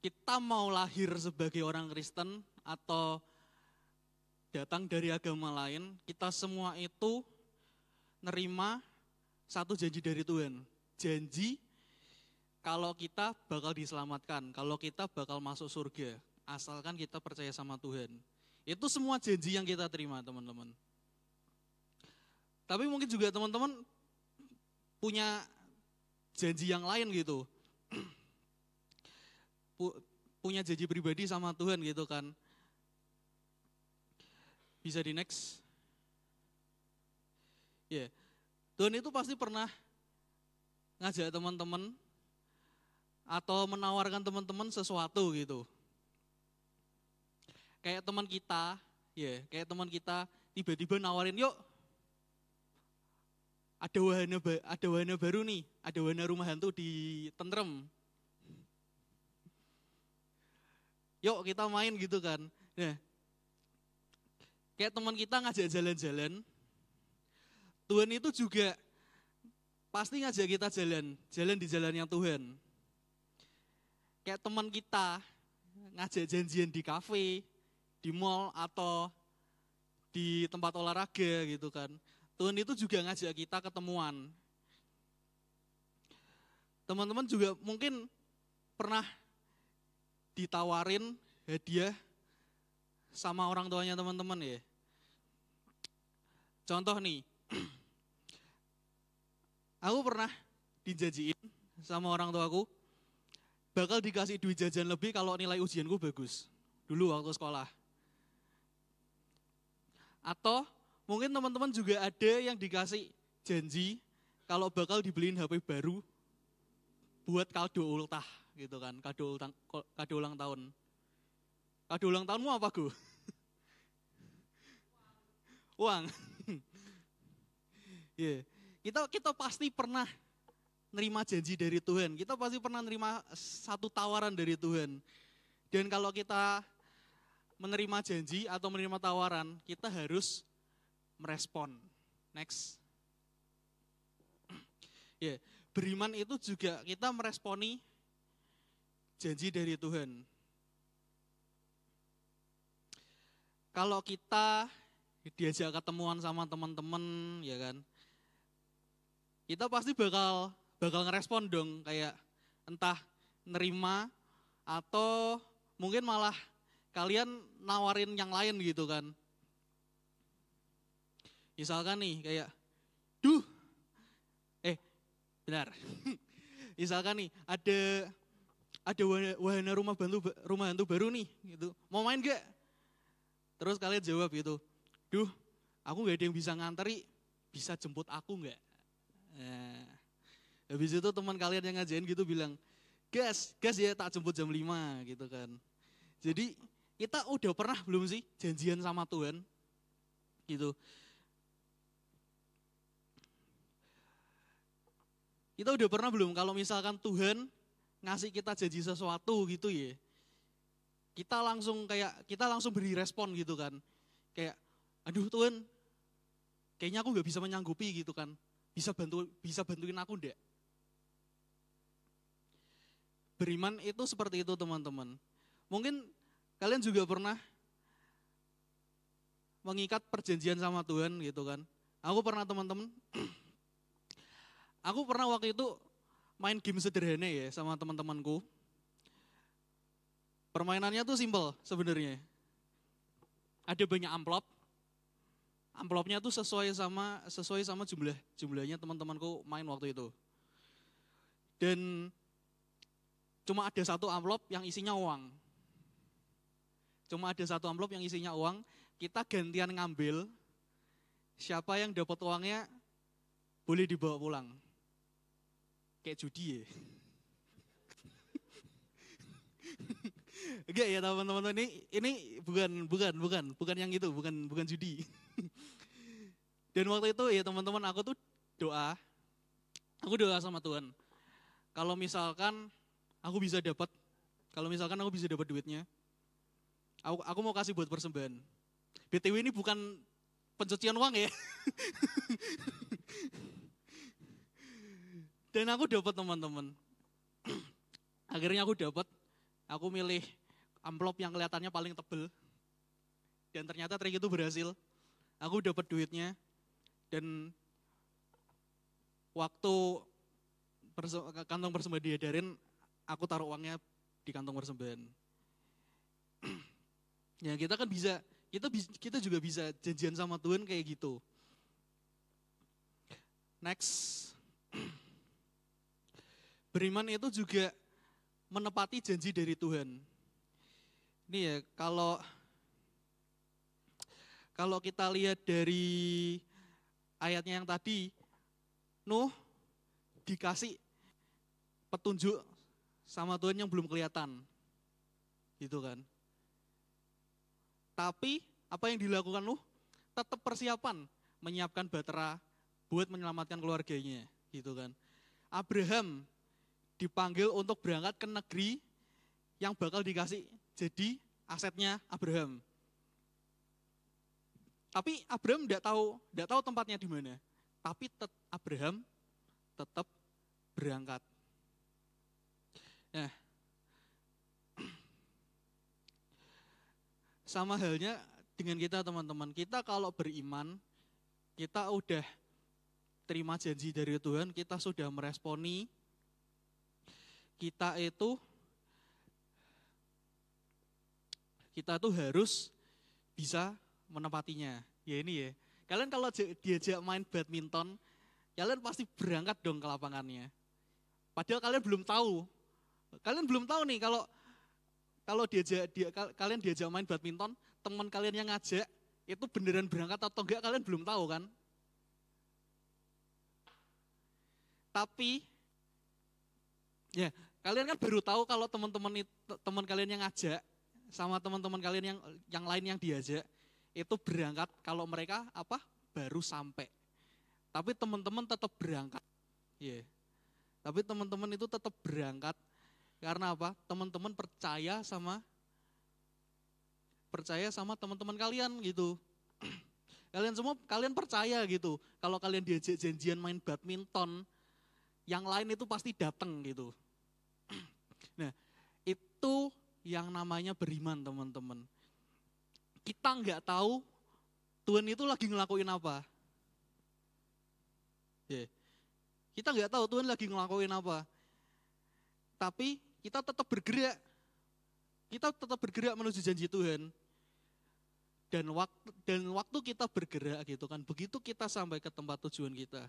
Kita mau lahir sebagai orang Kristen atau datang dari agama lain, kita semua itu nerima satu janji dari Tuhan. Janji kalau kita bakal diselamatkan, kalau kita bakal masuk surga, asalkan kita percaya sama Tuhan. Itu semua janji yang kita terima, teman-teman. Tapi mungkin juga teman-teman punya janji yang lain gitu. Punya janji pribadi sama Tuhan gitu kan. Bisa di next. Ya. Yeah. Tuhan itu pasti pernah ngajak teman-teman atau menawarkan teman-teman sesuatu gitu. Kayak teman kita, kayak teman kita tiba-tiba nawarin, yuk ada wahana baru nih, ada wahana rumah hantu di Tentrem. Yuk kita main gitu kan. Nah, kayak teman kita ngajak jalan-jalan, Tuhan itu juga pasti ngajak kita jalan di jalan yang Tuhan. Kayak teman kita ngajak janjian di kafe, di mall atau di tempat olahraga gitu kan. Tuhan itu juga ngajak kita ketemuan. Teman-teman juga mungkin pernah ditawarin hadiah sama orang tuanya teman-teman ya. Contoh nih, aku pernah dijanjiin sama orang tuaku, bakal dikasih duit jajan lebih kalau nilai ujianku bagus. Dulu waktu sekolah. Atau mungkin teman-teman juga ada yang dikasih janji kalau bakal dibeliin HP baru buat kado ultah gitu kan, kado ulang tahun. Kado ulang tahunmu apa, Gu? Uang. Yeah. Kita pasti pernah nerima janji dari Tuhan. Kita pasti pernah nerima satu tawaran dari Tuhan. Dan kalau kita menerima janji atau menerima tawaran, kita harus merespon. Next. Ya, beriman itu juga kita meresponi janji dari Tuhan. Kalau kita diajak ketemuan sama teman-teman, ya kan, kita pasti bakal ngerespon dong, kayak entah nerima atau mungkin malah kalian nawarin yang lain gitu kan. Misalkan nih kayak, duh, benar. Misalkan nih ada wahana rumah hantu baru nih, gitu. Mau main gak? Terus kalian jawab gitu, duh, aku gak ada yang bisa nganteri, bisa jemput aku gak? Nah, habis itu teman kalian yang ngajain gitu bilang, gas ya tak jemput jam 5 gitu kan. Jadi kita udah pernah belum sih janjian sama Tuhan gitu. Kita udah pernah belum kalau misalkan Tuhan ngasih kita janji sesuatu gitu ya. Kita langsung beri respon gitu kan. Kayak, aduh Tuhan, kayaknya aku gak bisa menyanggupi gitu kan. Bisa bantuin aku enggak? Beriman itu seperti itu teman-teman. Mungkin kalian juga pernah mengikat perjanjian sama Tuhan gitu kan. Aku pernah teman-teman, aku pernah waktu itu main game sederhana ya sama teman-temanku. Permainannya tuh simple sebenarnya. Ada banyak amplop. Amplopnya tuh sesuai sama jumlahnya teman-temanku main waktu itu. Dan cuma ada satu amplop yang isinya uang. Kita gantian ngambil. Siapa yang dapat uangnya boleh dibawa pulang. Kayak judi ya. Enggak ya teman-teman, ini bukan yang itu, bukan judi. Dan waktu itu ya teman-teman aku tuh doa sama Tuhan. Kalau misalkan aku bisa dapat duitnya, aku mau kasih buat persembahan. BTW ini bukan pencucian uang ya. Dan aku dapat teman-teman. Akhirnya aku milih amplop yang kelihatannya paling tebel. Dan ternyata trik itu berhasil. Aku dapat duitnya. Dan waktu kantong persembahan diedarin, aku taruh uangnya di kantong persembahan. Ya kita kan bisa, kita juga bisa janjian sama Tuhan kayak gitu. Next. Beriman itu juga menepati janji dari Tuhan. Ini ya, kalau kita lihat dari ayatnya yang tadi, Nuh dikasih petunjuk sama Tuhan yang belum kelihatan. Gitu kan. Tapi apa yang dilakukan Nuh? Tetap persiapan menyiapkan bahtera buat menyelamatkan keluarganya, gitu kan. Abraham dipanggil untuk berangkat ke negeri yang bakal dikasih jadi asetnya Abraham. Tapi Abraham tidak tahu tempatnya di mana. Tapi Abraham tetap berangkat. Nah, sama halnya dengan kita teman-teman. Kita kalau beriman, kita udah terima janji dari Tuhan, kita sudah meresponi. Kita tuh harus bisa menepatinya. Ya ini ya. Kalian kalau diajak main badminton, kalian pasti berangkat dong ke lapangannya. Padahal kalian belum tahu. Kalian belum tahu nih kalau kalian diajak main badminton, teman kalian yang ngajak itu beneran berangkat atau enggak kalian belum tahu kan? Tapi ya, kalian kan baru tahu kalau teman kalian yang ngajak sama teman-teman kalian yang lain yang diajak itu berangkat kalau mereka baru sampai. Tapi teman-teman tetap berangkat. Ya. Tapi teman-teman itu tetap berangkat karena apa? Teman-teman percaya sama teman-teman kalian gitu. Kalian percaya gitu. Kalau kalian diajak janjian main badminton, yang lain itu pasti datang gitu. Nah, itu yang namanya beriman teman-teman. Kita nggak tahu Tuhan itu lagi ngelakuin apa. Yeah. Kita nggak tahu Tuhan lagi ngelakuin apa. Tapi kita tetap bergerak. Kita tetap bergerak menuju janji Tuhan. dan waktu kita bergerak gitu kan, begitu kita sampai ke tempat tujuan kita,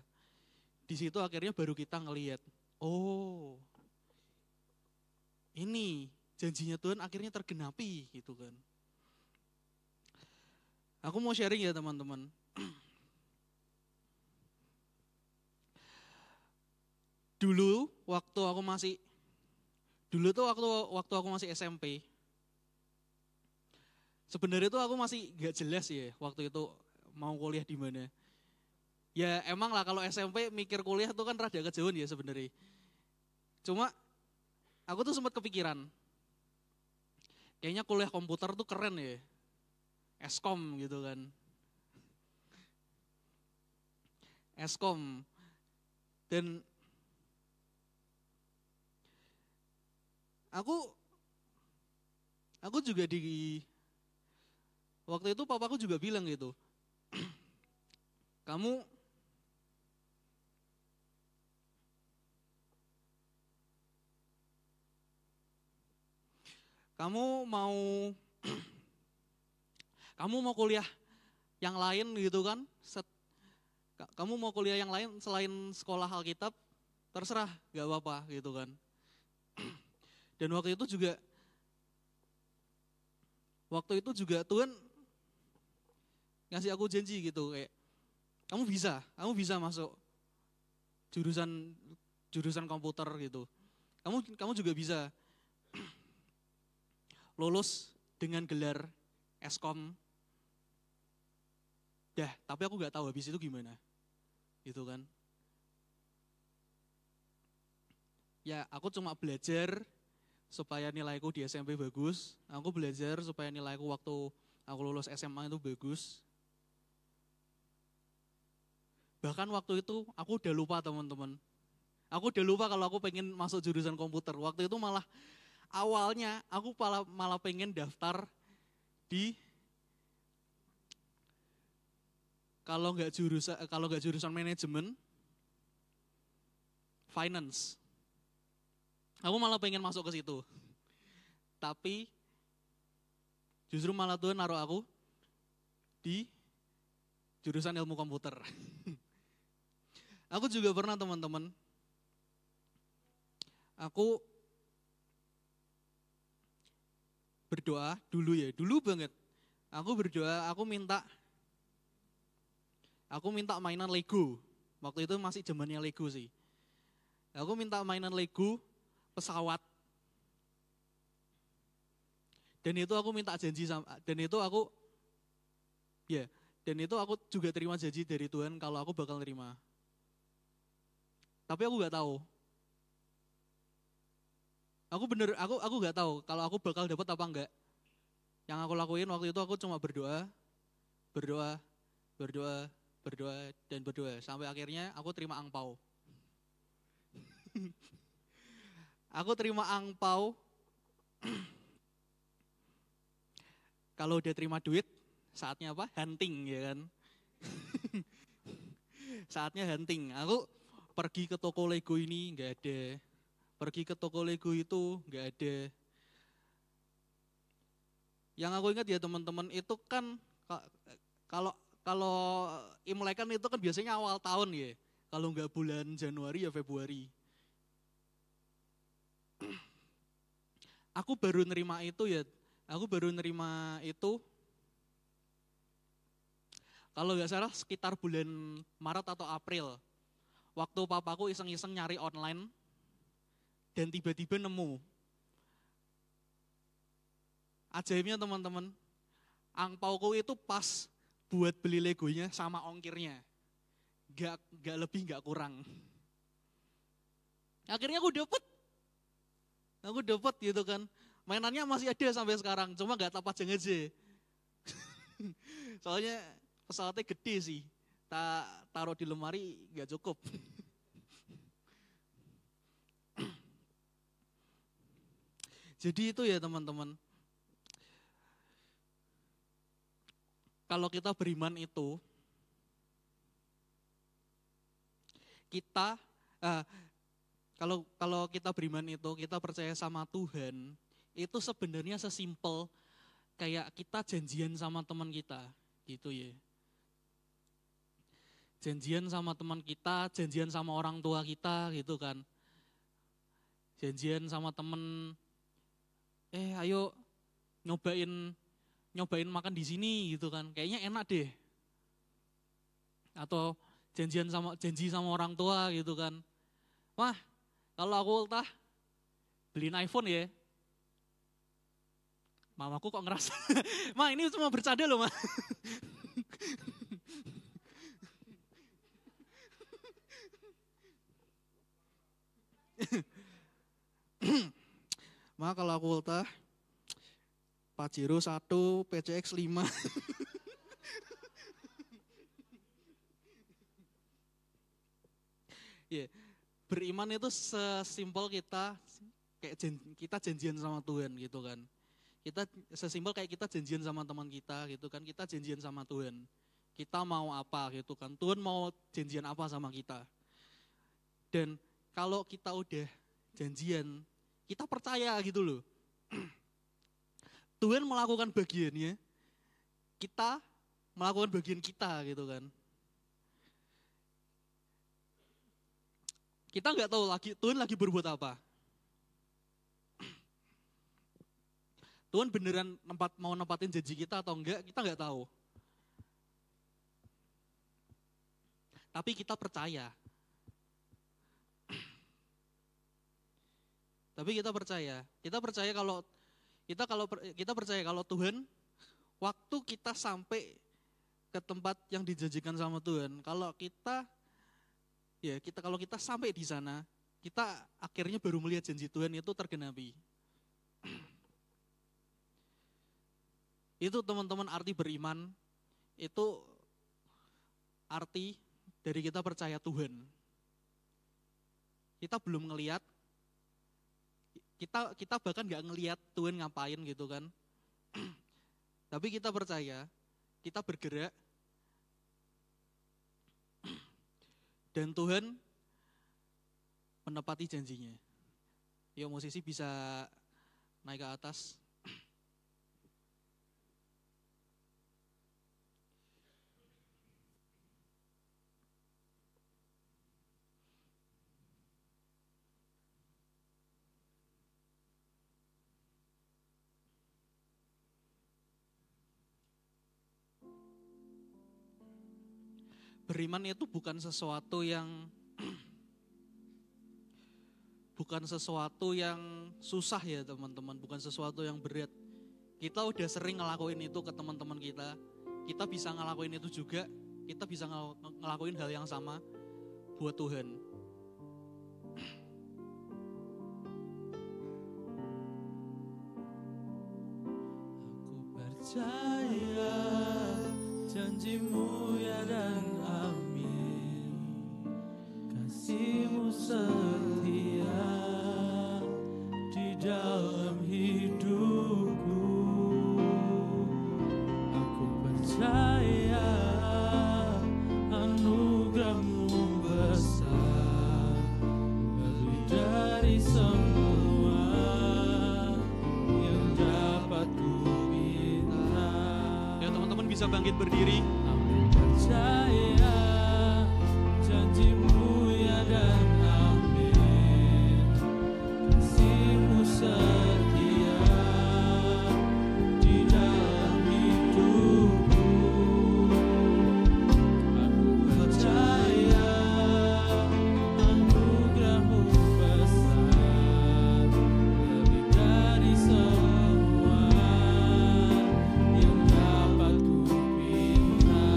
di situ akhirnya baru kita ngelihat, oh ini janjinya Tuhan akhirnya tergenapi gitu kan. Aku mau sharing ya teman-teman. Dulu waktu aku masih SMP, sebenarnya itu aku masih gak jelas ya waktu itu mau kuliah di mana. Ya emang lah kalau SMP mikir kuliah itu kan rada kejauhan ya sebenarnya. Cuma aku tuh sempat kepikiran, kayaknya kuliah komputer tuh keren ya, Eskom gitu kan. Eskom. Dan aku juga waktu itu papaku juga bilang gitu, kamu mau kuliah yang lain gitu kan, kamu mau kuliah yang lain selain sekolah Alkitab, terserah, gak apa-apa gitu kan. Dan waktu itu juga Tuhan ngasih aku janji gitu, kayak kamu bisa masuk jurusan komputer gitu. Kamu juga bisa lulus dengan gelar Eskom. Tapi aku nggak tahu habis itu gimana, gitu kan? Ya, aku cuma belajar supaya nilaiku di SMP bagus. Aku belajar supaya nilaiku waktu aku lulus SMA itu bagus. Bahkan waktu itu aku udah lupa teman-teman. Aku udah lupa kalau aku pengen masuk jurusan komputer. Waktu itu malah awalnya aku malah pengen daftar di kalau nggak jurusan manajemen, finance. Aku malah pengen masuk ke situ. Tapi justru malah Tuhan naruh aku di jurusan ilmu komputer. Aku juga pernah teman-teman, aku berdoa dulu banget. Aku berdoa, aku minta mainan Lego. Waktu itu masih zamannya Lego sih. Aku minta mainan Lego pesawat. Dan itu aku minta janji dan itu aku juga terima janji dari Tuhan kalau aku bakal nerima. Tapi aku nggak tahu. Aku nggak tahu kalau aku bakal dapat apa enggak. Yang aku lakuin waktu itu aku cuma berdoa dan berdoa sampai akhirnya aku terima angpau. Aku terima angpau. Kalau udah terima duit, saatnya apa? Hunting ya kan. Saatnya hunting. Aku pergi ke toko Lego ini nggak ada. Pergi ke toko Lego itu nggak ada. Yang aku ingat ya teman-teman itu kan kalau Imlek kan itu kan biasanya awal tahun ya. Kalau nggak bulan Januari ya Februari. Aku baru nerima itu kalau nggak salah sekitar bulan Maret atau April. Waktu papaku iseng-iseng nyari online dan tiba-tiba nemu. Ajaibnya teman-teman, angpauku itu pas buat beli Legonya sama ongkirnya. Gak lebih gak kurang. Akhirnya aku dapet gitu kan. Mainannya masih ada sampai sekarang, cuma gak tak pajang aja. Soalnya pesawatnya gede sih, tak taruh di lemari gak cukup. Jadi itu ya teman-teman. Kalau kita beriman itu, kalau kita beriman itu, kita percaya sama Tuhan, itu sebenarnya sesimpel kayak kita janjian sama teman kita gitu ya. Janjian sama teman kita, janjian sama orang tua kita gitu kan. Janjian sama temen, ayo nyobain makan di sini gitu kan. Kayaknya enak deh. Atau janji sama orang tua gitu kan. Wah, kalau aku ultah beliin iPhone ya. Mamaku kok ngerasa, Ma ini cuma bercanda loh, Ma. Ma kalau aku ultah Pajero 1, PCX 5. Ya, beriman itu sesimpel kita janjian sama Tuhan gitu kan. Kita sesimpel kayak kita janjian sama teman kita gitu kan. Kita janjian sama Tuhan. Kita mau apa gitu kan. Tuhan mau janjian apa sama kita. Dan kalau kita udah janjian, kita percaya gitu loh. Tuhan melakukan bagiannya, kita melakukan bagian kita gitu kan. Kita nggak tahu lagi Tuhan lagi berbuat apa. Tuhan beneran mau nempatin janji kita atau enggak, kita nggak tahu. Tapi kita percaya. Tapi kita percaya kalau Tuhan, waktu kita sampai ke tempat yang dijanjikan sama Tuhan, kalau kita sampai di sana, kita akhirnya baru melihat janji Tuhan itu tergenapi. Itu teman-teman arti beriman, itu arti dari kita percaya Tuhan. Kita belum ngelihat, kita bahkan gak ngelihat Tuhan ngapain gitu kan. Tapi kita percaya, kita bergerak, dan Tuhan menepati janjinya. Yuk musisi bisa naik ke atas. Beriman itu bukan sesuatu yang susah ya teman-teman, bukan sesuatu yang berat. Kita udah sering ngelakuin itu ke teman-teman kita. Kita bisa ngelakuin itu juga, kita bisa ngelakuin hal yang sama buat Tuhan. Aku percaya janjimu ya dan amin, kasihmu setia di dalam hidupku. Aku percaya anugerahmu besar, lebih dari semua yang dapat ku minta. Ya teman-teman bisa bangkit berdiri. Aku percaya janjimu ya dan amin, kasihmu setia di dalam hidupku. Aku percaya anugerahmu besar, lebih dari semua yang dapat ku minta.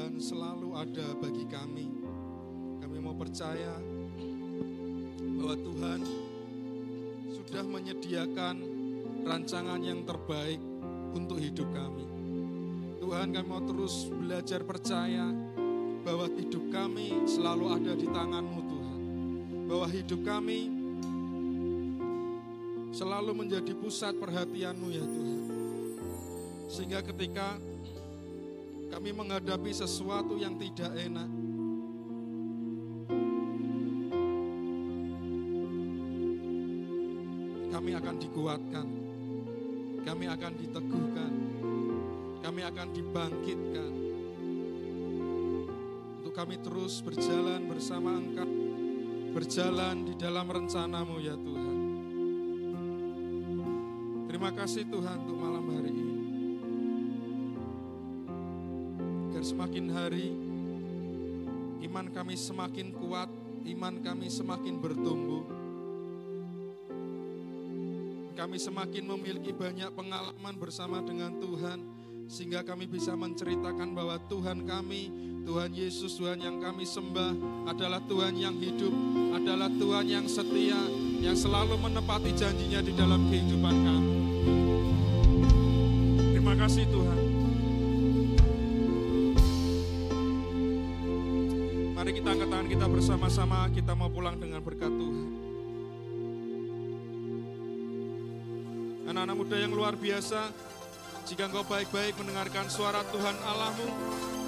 Tuhan selalu ada bagi kami. Kami mau percaya bahwa Tuhan sudah menyediakan rancangan yang terbaik untuk hidup kami. Tuhan, kami mau terus belajar percaya bahwa hidup kami selalu ada di tangan-Mu Tuhan. Bahwa hidup kami selalu menjadi pusat perhatian-Mu ya Tuhan. Sehingga ketika kami menghadapi sesuatu yang tidak enak, kami akan dikuatkan, kami akan diteguhkan, kami akan dibangkitkan untuk kami terus berjalan bersama Engkau, berjalan di dalam rencana-Mu ya Tuhan. Terima kasih Tuhan untuk malam hari ini. Agar semakin hari iman kami semakin kuat, iman kami semakin bertumbuh. Kami semakin memiliki banyak pengalaman bersama dengan Tuhan, sehingga kami bisa menceritakan bahwa Tuhan kami, Tuhan Yesus, Tuhan yang kami sembah adalah Tuhan yang hidup, adalah Tuhan yang setia, yang selalu menepati janjinya di dalam kehidupan kami. Terima kasih Tuhan. Mari kita angkat tangan kita bersama-sama, kita mau pulang dengan berkat Tuhan. Anak-anak muda yang luar biasa, jika engkau baik-baik mendengarkan suara Tuhan Allahmu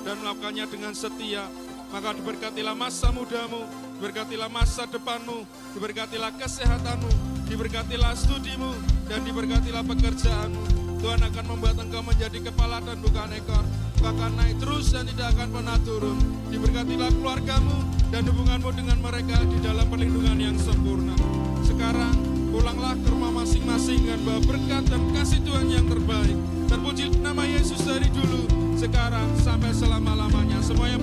dan melakukannya dengan setia, maka diberkatilah masa mudamu, diberkatilah masa depanmu, diberkatilah kesehatanmu, diberkatilah studimu, dan diberkatilah pekerjaanmu. Tuhan akan membuat engkau menjadi kepala dan bukan ekor. Engkau akan naik terus dan tidak akan pernah turun. Diberkatilah keluargamu dan hubunganmu dengan mereka di dalam perlindungan yang sempurna. Sekarang pulanglah ke rumah masing-masing dengan bawa berkat dan kasih Tuhan yang terbaik. Terpuji nama Yesus dari dulu, sekarang sampai selama-lamanya. Semuanya